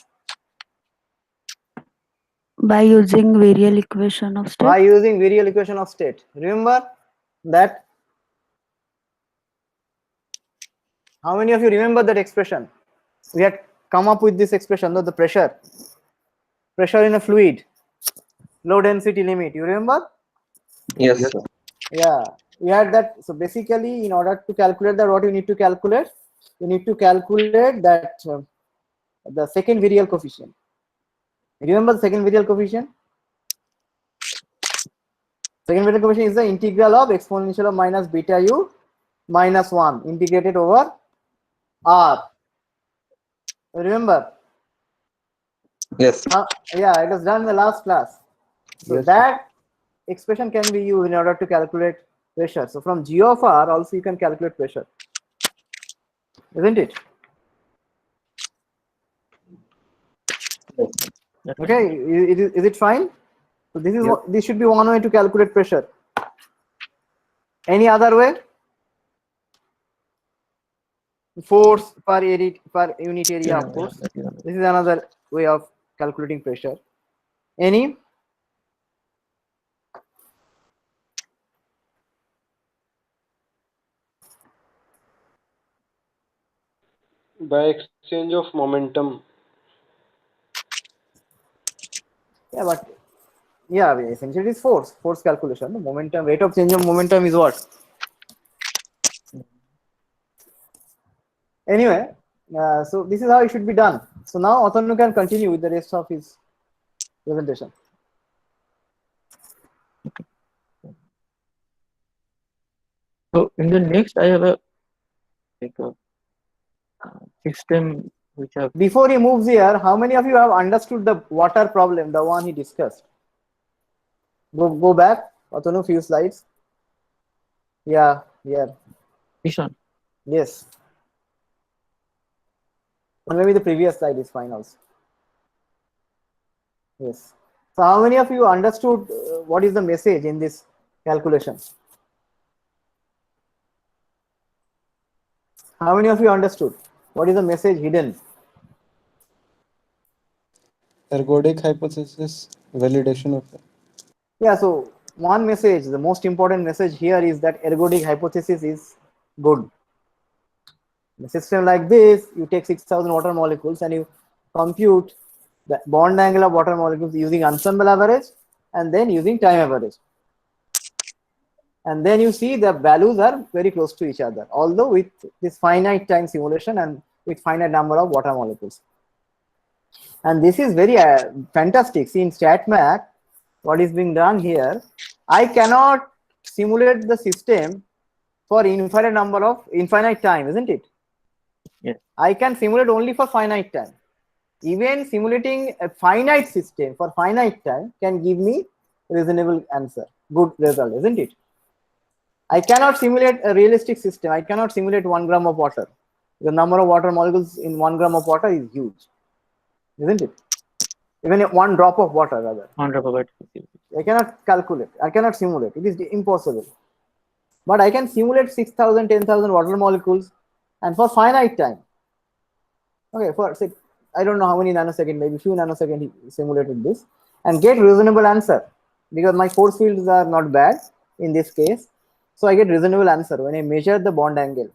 By using varial equation of state. by using virial equation of state. Remember that? How many of you remember that expression? We had come up with this expression, the pressure in a fluid, low density limit. You remember? Yes, Yes, sir. Yeah, we had that. So basically, in order to calculate that, what you need to calculate? You need to calculate that the second virial coefficient. Remember the second virial coefficient? Second virial coefficient is the integral of exponential of minus beta u minus 1 integrated over r. Remember? Yes. Yeah, it was done in the last class. So Yes, sir. that expression can be used in order to calculate pressure. So from G of R also you can calculate pressure, isn't it? Yes, that can Okay, be. is it fine? So this is Yep. this should be one way to calculate pressure. Any other way? Force per unit area, of Yeah, course. that is another. This is another way of calculating pressure. Any? By exchange of momentum. Yeah, but yeah, essentially it is force calculation. The momentum, rate of change of momentum is what? Anyway, so this is how it should be done. So now Atanu can continue with the rest of his presentation. So in the next, I have a like a system which have. Before he moves here, how many of you have understood the water problem, the one he discussed? Go back, Atanu, few slides. Yeah, yeah, This one. yes. Or maybe the previous slide is fine also. Yes. So how many of you understood what is the message in this calculation? How many of you understood? What is the message hidden? Ergodic hypothesis validation of it. Yeah, so one message, the most important message here is that ergodic hypothesis is good. In a system like this, you take 6,000 water molecules and you compute the bond angle of water molecules using ensemble average and then using time average. And then you see the values are very close to each other, although with this finite time simulation and with finite number of water molecules. And this is very fantastic. See in StatMac, what is being done here, I cannot simulate the system for infinite time, isn't it? Yes. I can simulate only for finite time. Even simulating a finite system for finite time can give me reasonable answer, good result, isn't it? I cannot simulate a realistic system. I cannot simulate 1 gram of water. The number of water molecules in 1 gram of water is huge, isn't it? Even 1 drop of water, rather. 100%. I cannot calculate. I cannot simulate. It is impossible. But I can simulate 6,000, 10,000 water molecules, and for finite time. Okay, for say, I don't know how many nanoseconds, maybe few nanoseconds he simulated this, and get reasonable answer because my force fields are not bad in this case. So I get reasonable answer when I measure the bond angle.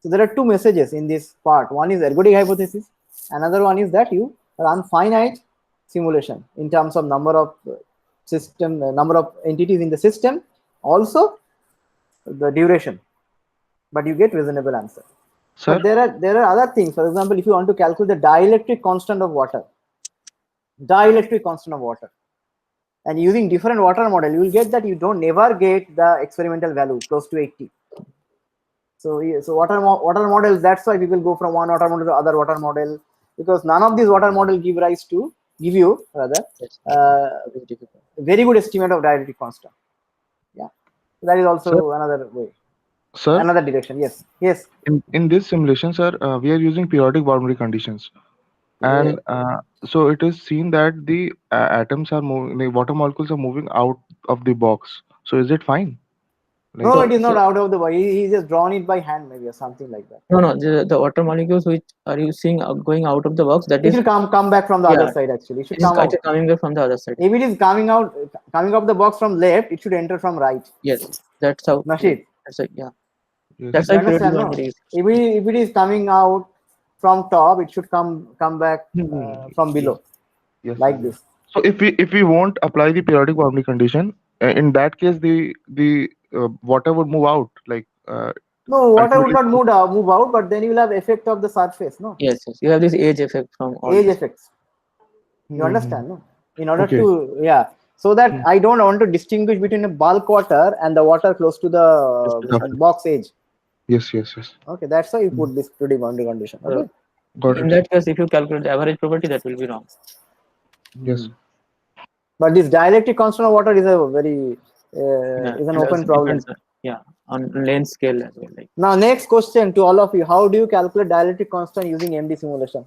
So there are two messages in this part. One is ergodic hypothesis. Another one is that you run finite simulation in terms of number of number of entities in the system, also the duration, but you get reasonable answer. Sir, But there are other things. For example, if you want to calculate the dielectric constant of water, and using different water model, you will get that you don't never get the experimental value close to 80. So water models. That's why people go from one water model to other water model, because none of these water model give you rather Yes. It is difficult. very good estimate of dielectric constant. Yeah, so that is sir, also another way, sir, another direction. Yes. in this simulation, sir, we are using periodic boundary conditions, Yeah. and so it is seen that the atoms are moving, the water molecules are moving out of the box. So is it fine? Like, No, So it is not so out of the body. He just drawn it by hand, maybe, or something like that. no, the water molecules which are you seeing going out of the box, that It is, will come back from the other yeah, side. Actually, it should it is come out. coming back from the other side. If it is coming of the box from left, it should enter from right. Yes, that's how. Like, Nashid, that's like, yeah, yes, that's you why yes. periodic understand? No, boundary is. if it is coming out from top, it should come back from Yes, below, yes, sir, like yes. this. So if we won't apply the periodic boundary condition, in that case the water would move out, like No, water would ultimately. not move out, but then you will have effect of the surface. No, Yes, yes, you have this age effect from all age this. effects. You Mhm. understand? No, in order Okay. to so that Hmm. I don't want to distinguish between a bulk water and the water close to the Just to the Surface. box edge. Yes, yes, yes. Okay, that's why you Hmm. put this pretty boundary condition. So Okay. Got in it, sir. that case, if you calculate the average property, that will be wrong. Yes. But this dielectric constant of water is a very Yeah, is an and open also problem. depends, yeah, on length scale as well. Like, Now, next question to all of you: how do you calculate dielectric constant using MD simulation?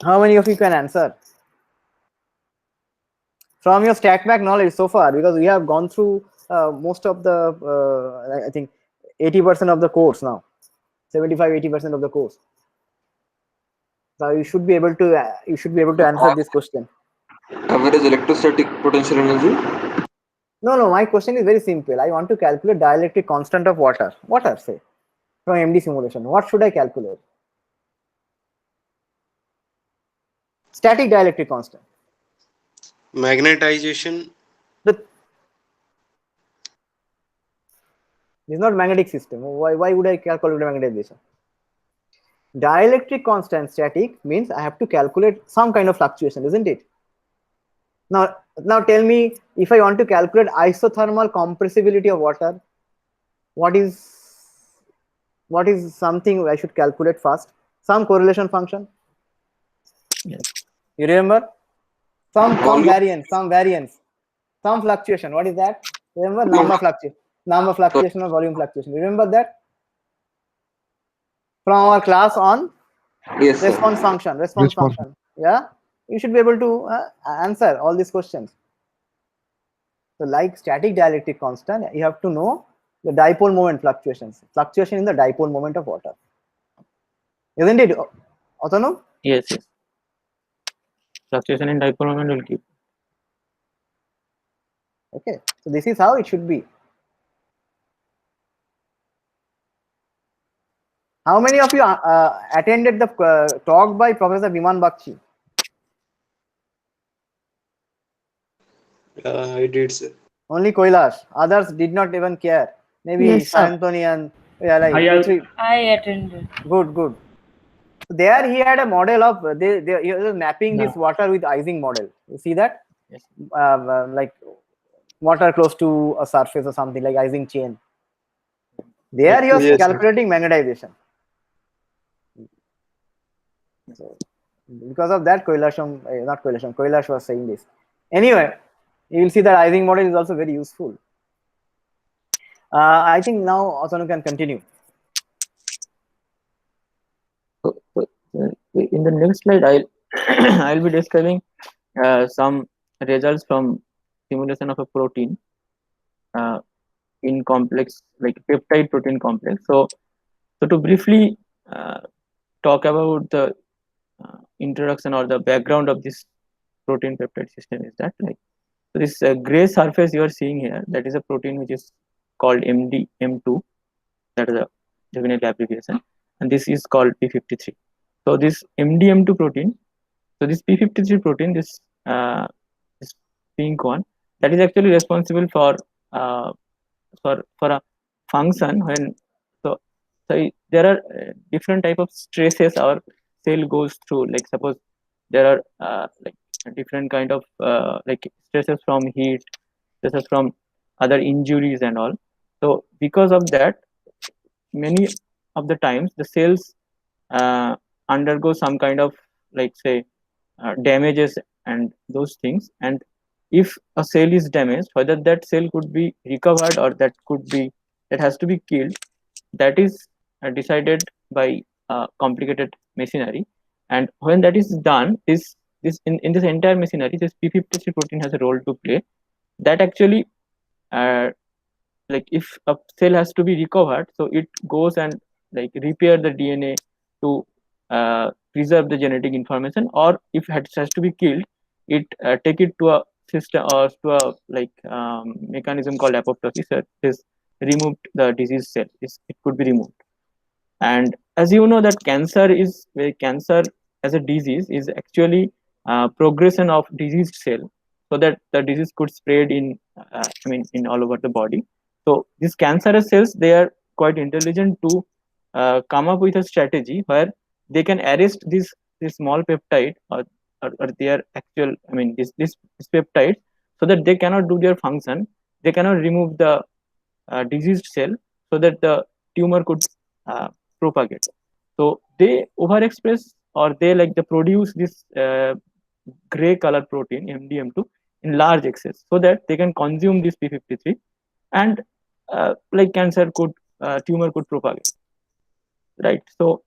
How many of you can answer? From your StatMech knowledge so far, because we have gone through most of the, I think 80% of the course now, 75-80% of the course. So you should be able to answer this question. Average electrostatic potential energy. No, my question is very simple. I want to calculate dielectric constant of water. Water, say, from MD simulation. What should I calculate? Static dielectric constant. Magnetization. The This is not magnetic system. Why would I calculate magnetization? Dielectric constant static means I have to calculate some kind of fluctuation, isn't it? Now tell me, if I want to calculate isothermal compressibility of water, what is something I should calculate first? Some correlation function. yes. You remember? Some Volume. variance, some fluctuation. What is that? Remember, Volume. number fluctuation or volume fluctuation. Remember that from our class on Yes, sir. response Response. function. Yeah, you should be able to answer all these questions. So, like static dielectric constant, you have to know the dipole moment fluctuation in the dipole moment of water, isn't it, Autonom? Yes, yes. Fluctuation in dipole moment will keep. Okay, so this is how it should be. How many of you attended the talk by Professor Biman Bakshi? I did, sir. Only Kailash. Others did not even care. Maybe Yes, sir. Sayantoni and like I al- 2-3. I attended. Good. There he had a model of he was mapping Yeah. this water with Ising model. You see that? Yes. Like water close to a surface or something like Ising chain. There he was Yes, sir. calculating magnetization. So because of that, Kailash was saying this. Anyway, you will see that Ising model is also very useful. I think now Asanu can continue. In the next slide, I'll be describing some results from simulation of a protein uh, in complex, like peptide protein complex. So to briefly talk about the introduction or the background of this protein peptide system is that, like, so this gray surface you are seeing here, that is a protein which is called MDM2, that is a definite abbreviation, and this is called P53. So this MDM2 protein, so this P53 protein, this pink one, that is actually responsible uh, for a function when, so there are different type of stresses our cell goes through. Like, suppose there are like different kind of like stresses from heat, stresses from other injuries and all. So because of that, many of the times the cells undergo some kind of, like, say, damages and those things. And if a cell is damaged, whether that cell could be recovered or that has to be killed, that is decided by complicated machinery. And when that is done, in this entire machinery, this P53 protein has a role to play. That actually, uh, like, if a cell has to be recovered, so it goes and, like, repair the DNA to preserve the genetic information, or if it has to be killed, it take it to a system or to a, like, mechanism called apoptosis, that is removed the disease cell. It could be removed. And as you know that cancer as a disease is actually progression of diseased cell, so that the disease could spread in, in all over the body. So these cancerous cells, they are quite intelligent to come up with a strategy where they can arrest this small peptide, or their actual, this peptide, so that they cannot do their function. They cannot remove the diseased cell, so that the tumor could uh, propagate. So they overexpress or they produce this gray color protein MDM2 in large excess, so that they can consume this p53, and cancer could tumor could propagate, right? So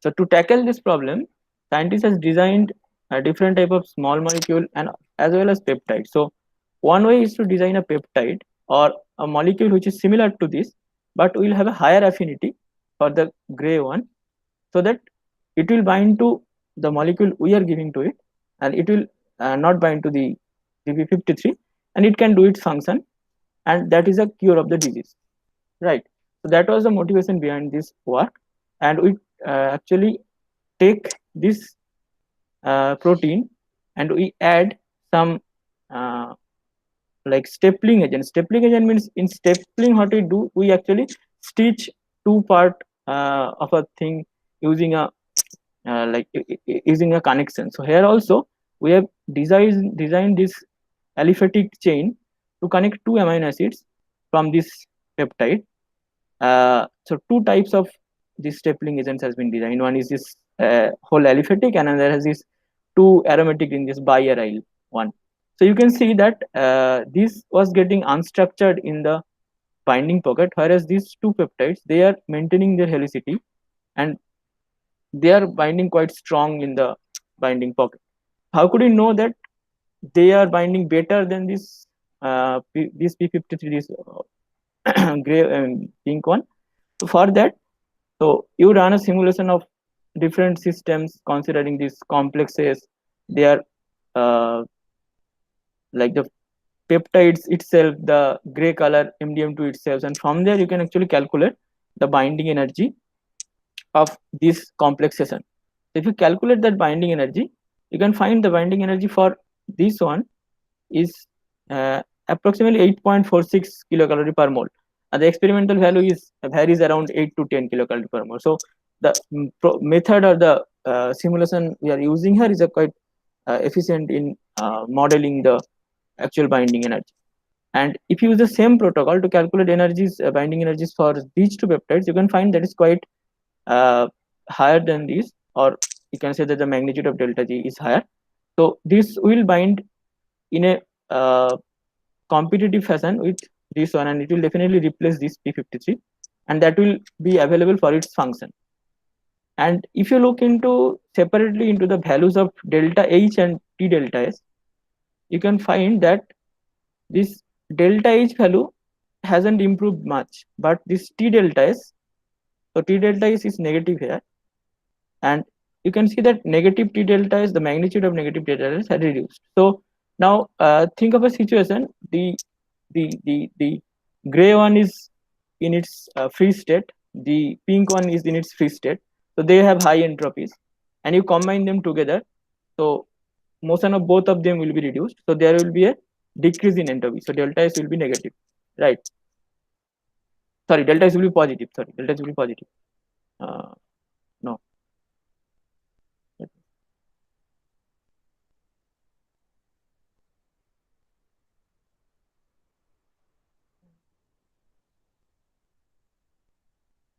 to tackle this problem, scientists has designed a different type of small molecule and as well as peptide. So one way is to design a peptide or a molecule which is similar to this, but will have a higher affinity for the gray one, so that it will bind to the molecule we are giving to it, and it will not bind to the DP53, and it can do its function, and that is a cure of the disease, right? So that was the motivation behind this work, and we actually take this protein and we add some uh, stapling agent. Stapling agent means in stapling what we do, we actually stitch two part of a thing using a using a connection. So here also we have designed this aliphatic chain to connect two amino acids from this peptide. So two types of these stapling agents has been designed. One is this whole aliphatic, and another has this two aromatic in this biaryl one. So you can see that this was getting unstructured in the binding pocket, whereas these two peptides, they are maintaining their helicity, and they are binding quite strong in the binding pocket. How could we know that they are binding better than this p53, this gray pink one? So for that, so you run a simulation of different systems considering these complexes. They are the peptides itself, the gray color MDM2 itself, and from there you can actually calculate the binding energy of this complexation. If you calculate that binding energy, you can find the binding energy for this one is approximately 8.46 kilocalorie per mole, and the experimental value is varies around 8 to 10 kilocalorie per mole. So the method or the simulation we are using here is a quite efficient in modeling the actual binding energy. And if you use the same protocol to calculate energies, binding energies for these two peptides, you can find that is quite higher than this, or you can say that the magnitude of delta G is higher. So this will bind in a competitive fashion with this one, and it will definitely replace this p53, and that will be available for its function. And if you look into separately into the values of delta H and T delta S, you can find that this delta H value hasn't improved much, but this T delta S, so T delta S is negative here, and you can see that negative T delta S, the magnitude of negative T delta S had reduced. So now think of a situation, the gray one is in its free state, the pink one is in its free state, so they have high entropies, and you combine them together, so motion of both of them will be reduced, so there will be a decrease in entropy, so delta S will be negative, right? Sorry, delta S will be positive. Sorry, delta S will be positive. No.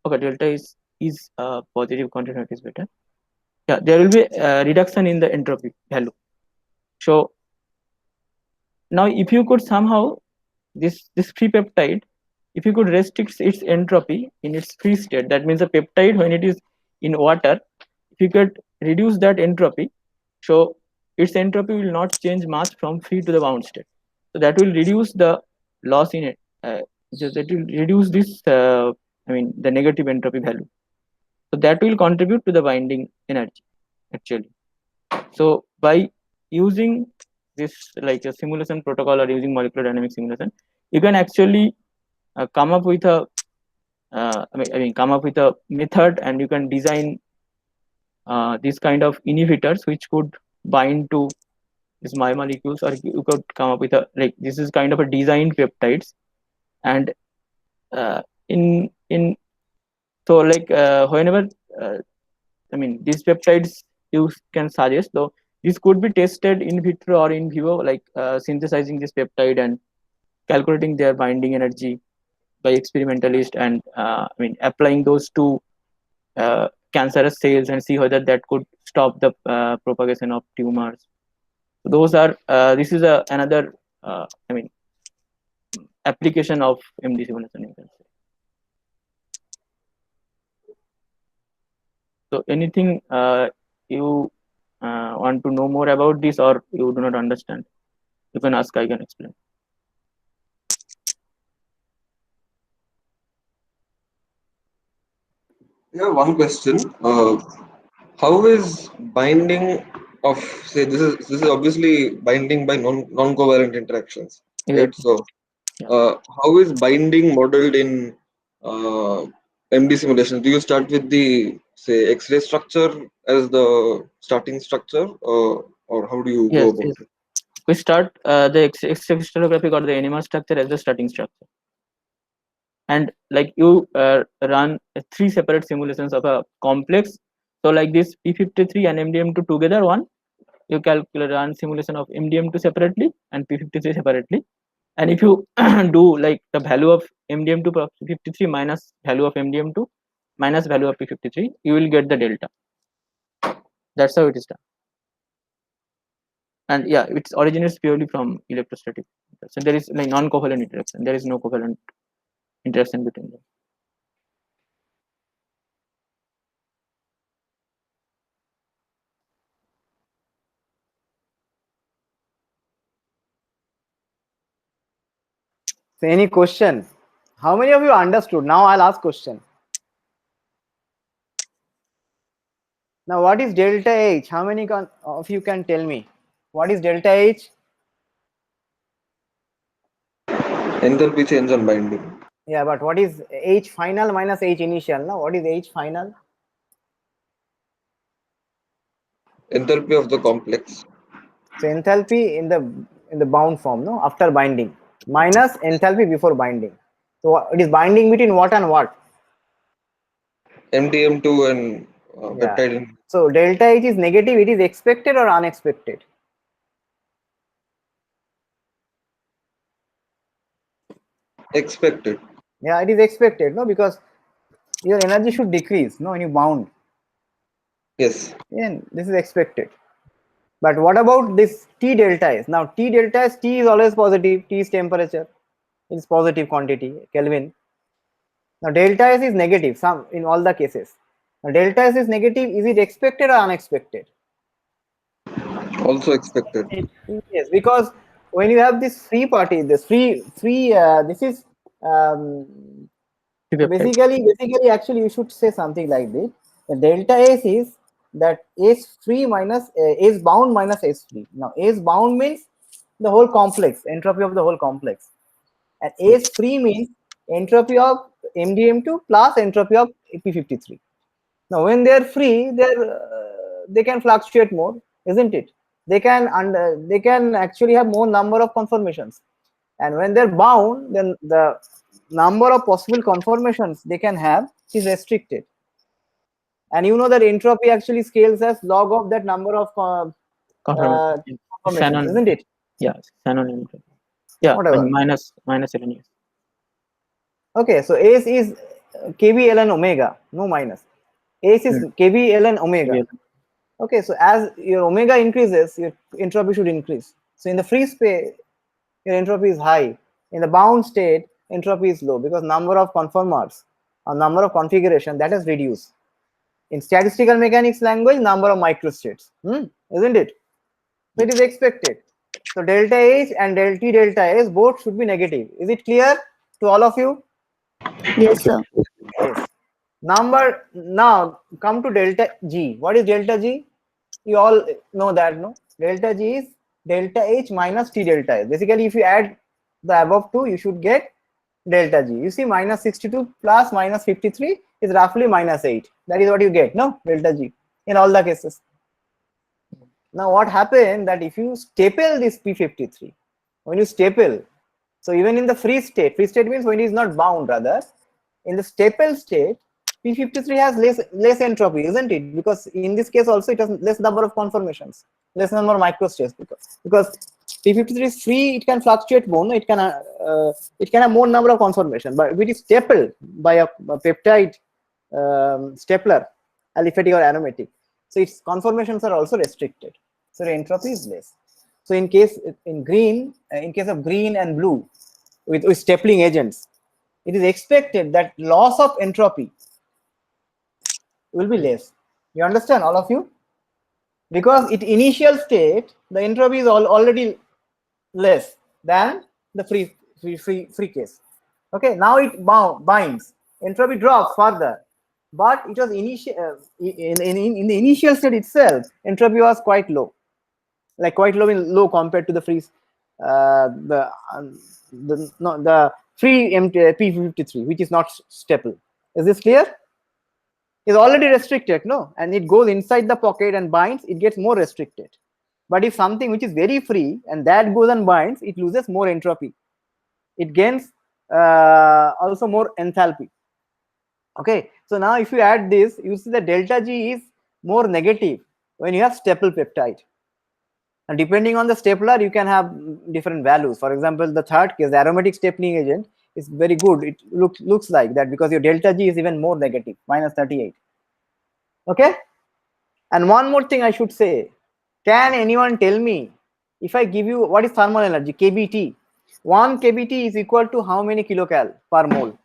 Okay, delta is positive, continuity is better. Yeah, there will be a reduction in the entropy value. So now if you could somehow this free peptide, if you could restrict its entropy in its free state, that means the peptide when it is in water, if you could reduce that entropy, so its entropy will not change much from free to the bound state. So that will reduce the loss in it. That will reduce this, the negative entropy value. So that will contribute to the binding energy actually. So by using this like a simulation protocol or using molecular dynamic simulation, you can actually come up with a come up with a method, and you can design these kind of inhibitors which could bind to these biomolecules, or you could come up with a this is kind of a designed peptides, and in so whenever these peptides you can suggest, though this could be tested in vitro or in vivo, synthesizing this peptide and calculating their binding energy by experimentalist, and applying those two cancerous cells and see whether that could stop the propagation of tumors. Those are this is another I mean application of MD simulation, you can say. So anything you want to know more about this, or you do not understand, you can ask, I can explain. Yeah, one question. How is binding of, say, this is obviously binding by non-covalent interactions, right? Exactly. So Yeah. how is binding modeled in MD simulation? Do you start with the, say, X-ray structure as the starting structure, or how do you go Yes, about yes. it? We start the crystallographic or the NMR structure as the starting structure, and like you run 3 separate simulations of a complex. So like this P53 and MDM2 together one, you calculate run simulation of MDM2 separately and P53 separately, and if you do like the value of MDM2 plus P53 minus value of MDM2 minus value of P53, you will get the delta. That's how it is done. And yeah, its originates purely from electrostatic. So there is like non-covalent interaction. There is no covalent interaction between them. So any question? How many of you understood? Now I'll ask question. Now what is delta H? How many of you can tell me? What is delta H? Enthalpy change on binding. Yeah, but what is H final minus H initial? Now what is H final? Enthalpy of the complex. So enthalpy in the bound form, no, after binding, minus enthalpy before binding. So it is binding between what and what? MDM2 and Yeah. peptide. So delta H is negative. It is expected or unexpected? Expected. Yeah, it is expected, no, because your energy should decrease, no, when you bound. Yes. And this is expected. But what about this T delta S? Now T delta S, T is always positive. T is temperature. It is positive quantity, Kelvin. Now delta S is negative, some in all the cases. Now delta S is negative. Is it expected or unexpected? Also expected. Yes, because when you have this free party, this this is basically actually you should say something like this. The delta S is that S free minus S bound minus S free. Now S bound means the whole complex, entropy of the whole complex, and S free means entropy of MDM2 plus entropy of P53. Now when they are free, they can fluctuate more, isn't it? They can actually have more number of conformations, and when they're bound, then the number of possible conformations they can have is restricted. And you know that entropy actually scales as log of that number of Confirmation. conformations, Shannon. isn't it? Yeah, Shannon entropy. Yeah, Whatever. and minus ln. Yes. Okay, so S is kb ln omega, no minus. S is kb ln omega. Okay, so as your omega increases, your entropy should increase. So in the free space, your entropy is high. In the bound state, entropy is low because number of conformers or number of configuration that is reduced. In statistical mechanics language, number of microstates, isn't it? So it is expected. So delta H and delta S both should be negative. Is it clear to all of you? Yes, sir. Yes. Now come to delta G. What is delta G? You all know that, no? Delta G is delta H minus T delta S. Basically, if you add the above two, you should get delta G. You see, minus 62 plus minus 53 is roughly minus 8. That is what you get, no? Delta G in all the cases. Now, what happened that if you staple this P53, when you staple, so even in the free state means when it is not bound, rather, in the staple state, P53 has less entropy, isn't it? Because in this case also it has less number of conformations, less number of microstates, because P53 is free, it can fluctuate more, no? It can have more number of conformation, but if it is stapled by a peptide stapler, aliphatic or aromatic. So its conformations are also restricted. So the entropy is less. So in case in green, in case of green and blue, with stapling agents, it is expected that loss of entropy will be less. You understand, all of you? Because at initial state, the entropy is already less than the free case. Okay, now it binds. Entropy drops further, but it was initial in the initial state itself. Entropy was quite low, like quite low compared to the free the free P53, which is not staple. Is this clear? Is already restricted, no, and it goes inside the pocket and binds, it gets more restricted. But if something which is very free and that goes and binds, it loses more entropy, it gains also more enthalpy. Okay, so now if you add this, you see the delta G is more negative when you have staple peptide, and depending on the stapler you can have different values. For example, the third case, the aromatic stapling agent, is very good. It looks like that because your delta G is even more negative, -38. Okay, and one more thing I should say, can anyone tell me, if I give you what is thermal energy, kBt, 1 kBt is equal to how many kilocal per mole?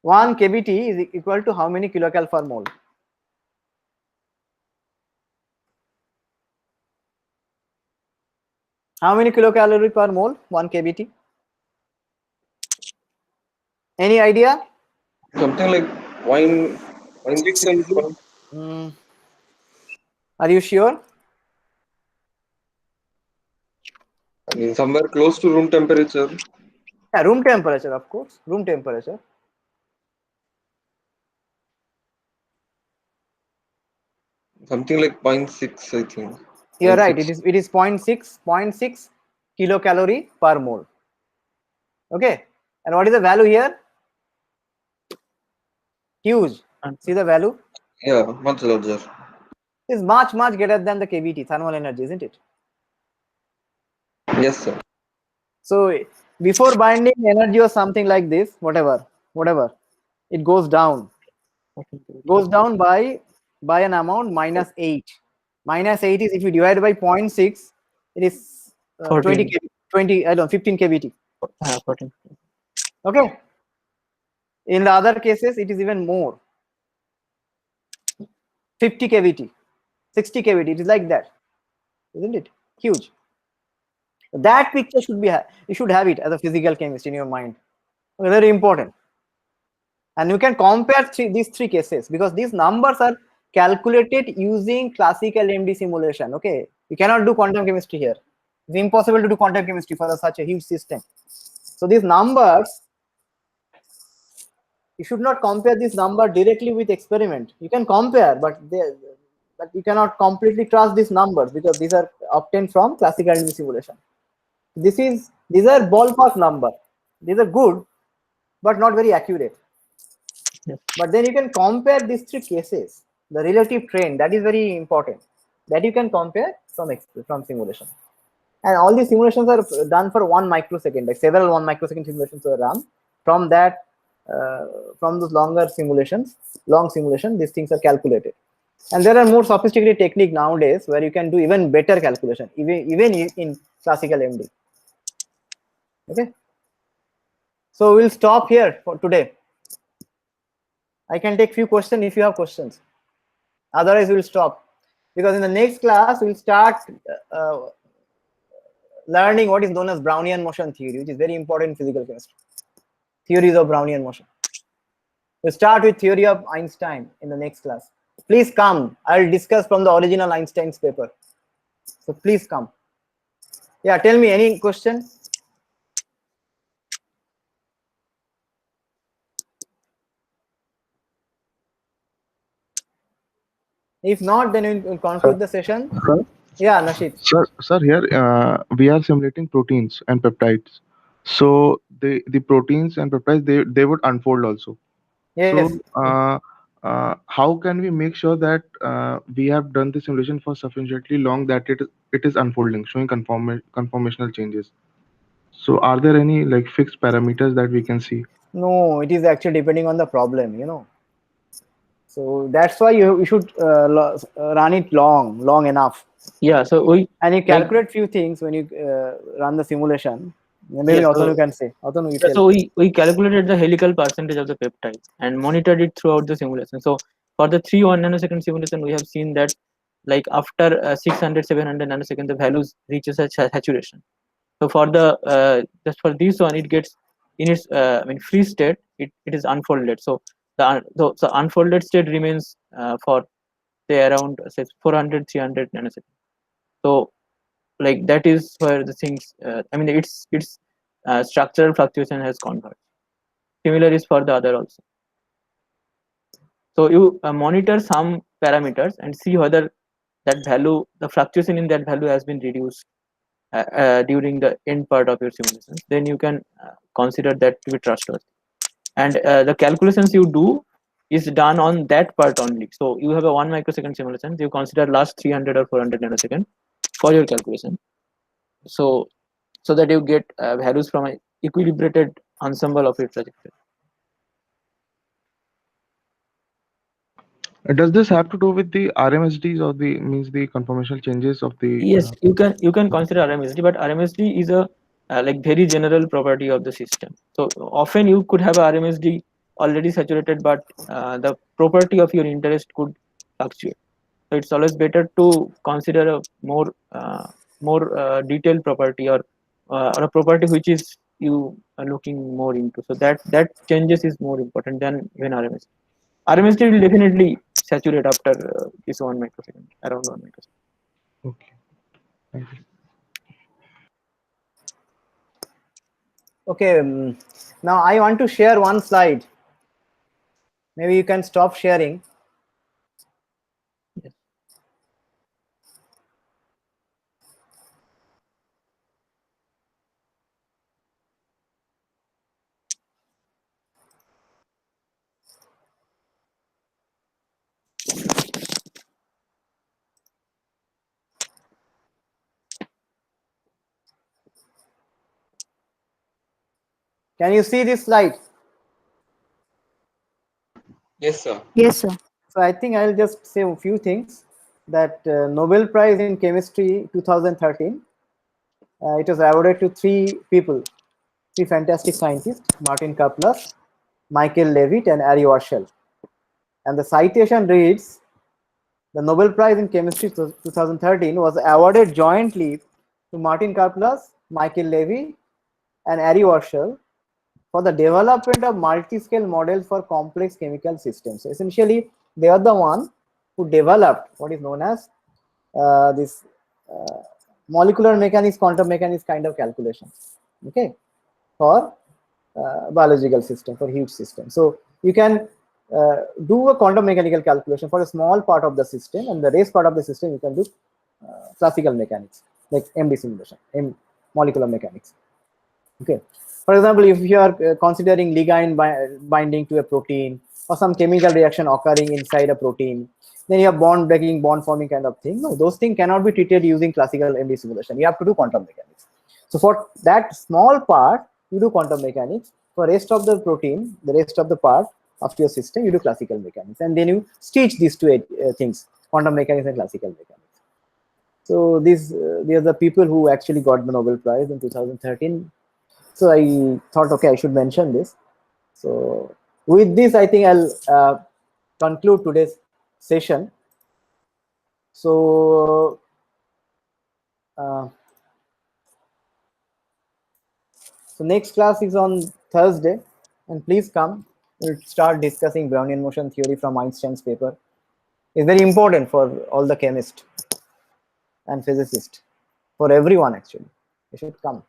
1 kBt is equal to how many kilocal per mole? How many kilocalorie per mole? 1 kBt. Any idea? Something like point point 6 kg. Are you sure? I mean, somewhere close to room temperature. Yeah, room temperature, of course. Room temperature. Something like 0.6, I think. You're right. 0.6. It is 0.6 kilocalorie per mole. Okay. And what is the value here? Huge. See the value? Yeah, much larger. It's much greater than the kBt, thermal energy, isn't it? Yes, sir. So before binding, energy was something like this, whatever, it goes down by an amount -8. -8 is, if you divide by 0.6, it is 20 14. kb, 20, I don't know, 15 kBt. 14. Okay. In the other cases, it is even more, 50 kBt, 60 kBt. It is like that, isn't it? Huge. That picture should be, you should have it as a physical chemist in your mind. Very important. And you can compare these three cases, because these numbers are calculated using classical MD simulation. Okay, you cannot do quantum chemistry here. It's impossible to do quantum chemistry for such a huge system. So these numbers, you should not compare this number directly with experiment. You can compare, but you cannot completely trust these numbers, because these are obtained from classical MD simulation. These are ballpark number. These are good, but not very accurate. Yes. But then you can compare these three cases, the relative trend, that is very important, that you can compare from simulation. And all these simulations are done for 1 microsecond, like several 1 microsecond simulations are run. From that, from those long simulation, these things are calculated. And there are more sophisticated technique nowadays where you can do even better calculation, even in classical MD. Okay. So we'll stop here for today. I can take few questions if you have questions. Otherwise, we'll stop, because in the next class we'll start learning what is known as Brownian motion theory, which is very important in physical chemistry. Theories of Brownian motion. We'll start with theory of Einstein in the next class. Please come. I'll discuss from the original Einstein's paper. So please come. Yeah, tell me any question. If not, then we'll conclude the session. Yeah, Nashid. Sir, here we are simulating proteins and peptides. So the proteins and peptides, they would unfold also. Yes. So how can we make sure that we have done the simulation for sufficiently long that it is unfolding, showing conformational changes? So are there any like fixed parameters that we can see? No, it is actually depending on the problem, you know. So that's why you should run it long enough. Yeah, so we And you like calculate few things when you run the simulation. Maybe yes, Otanu can say. Otanu, you yeah, tell. so we calculated the helical percentage of the peptide and monitored it throughout the simulation. So for the 1 nanosecond simulation, we have seen that like after 600, 700 nanoseconds, the values reaches a saturation. So for the just for this one, it gets in its free state, it is unfolded. So the unfolded state remains for say around say 400, 300 nanoseconds. So like that is where the things its structural fluctuation has converged. Similar is for the other also. So you monitor some parameters and see whether that value, the fluctuation in that value has been reduced during the end part of your simulations. Then you can consider that to be trustworthy. And the calculations you do is done on that part only. So you have a 1 microsecond simulation. You consider last 300 or 400 nanosecond for your calculation. So that you get values from an equilibrated ensemble of your trajectory. Does this have to do with the RMSDs or the means the conformational changes of the? Yes, you can consider RMSD, but RMSD is a like very general property of the system. So often you could have a RMSD already saturated, but the property of your interest could fluctuate. So it's always better to consider a more detailed property or a property which is you are looking more into. So that changes is more important than when RMSD. RMSD will definitely saturate after this 1 microsecond, around 1 microsecond. Okay, thank you. Okay, now I want to share one slide. Maybe you can stop sharing. Yes. Can you see this slide? Yes, sir. Yes, sir. So I think I'll just say a few things. That Nobel Prize in Chemistry 2013, it was awarded to three people, three fantastic scientists: Martin Karplus, Michael Levitt, and Ari Warshel. And the citation reads, the Nobel Prize in Chemistry 2013 was awarded jointly to Martin Karplus, Michael Levy, and Ari Warshel for the development of multi-scale models for complex chemical systems. So essentially, they are the one who developed what is known as this molecular mechanics, quantum mechanics kind of calculations, okay, for biological system, for huge system. So you can do a quantum mechanical calculation for a small part of the system, and the rest part of the system you can do classical mechanics like MD simulation, molecular mechanics. Okay. For example, if you are considering ligand binding to a protein or some chemical reaction occurring inside a protein, then you have bond breaking, bond forming kind of thing. No, those things cannot be treated using classical MD simulation. You have to do quantum mechanics. So for that small part, you do quantum mechanics. For rest of the protein, the rest of the part of your system, you do classical mechanics, and then you stitch these two things: quantum mechanics and classical mechanics. So these are the people who actually got the Nobel Prize in 2013. So I thought, okay, I should mention this. So with this, I think I'll conclude today's session. So next class is on Thursday, and please come. We'll start discussing Brownian motion theory from Einstein's paper. It's very important for all the chemists and physicists, for everyone actually. You should come.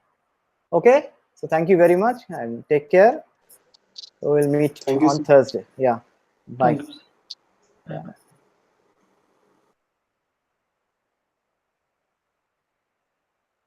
Okay. So thank you very much and take care. We'll meet Thank you, on sir. Thursday. Yeah. Bye. Thank you. Yeah.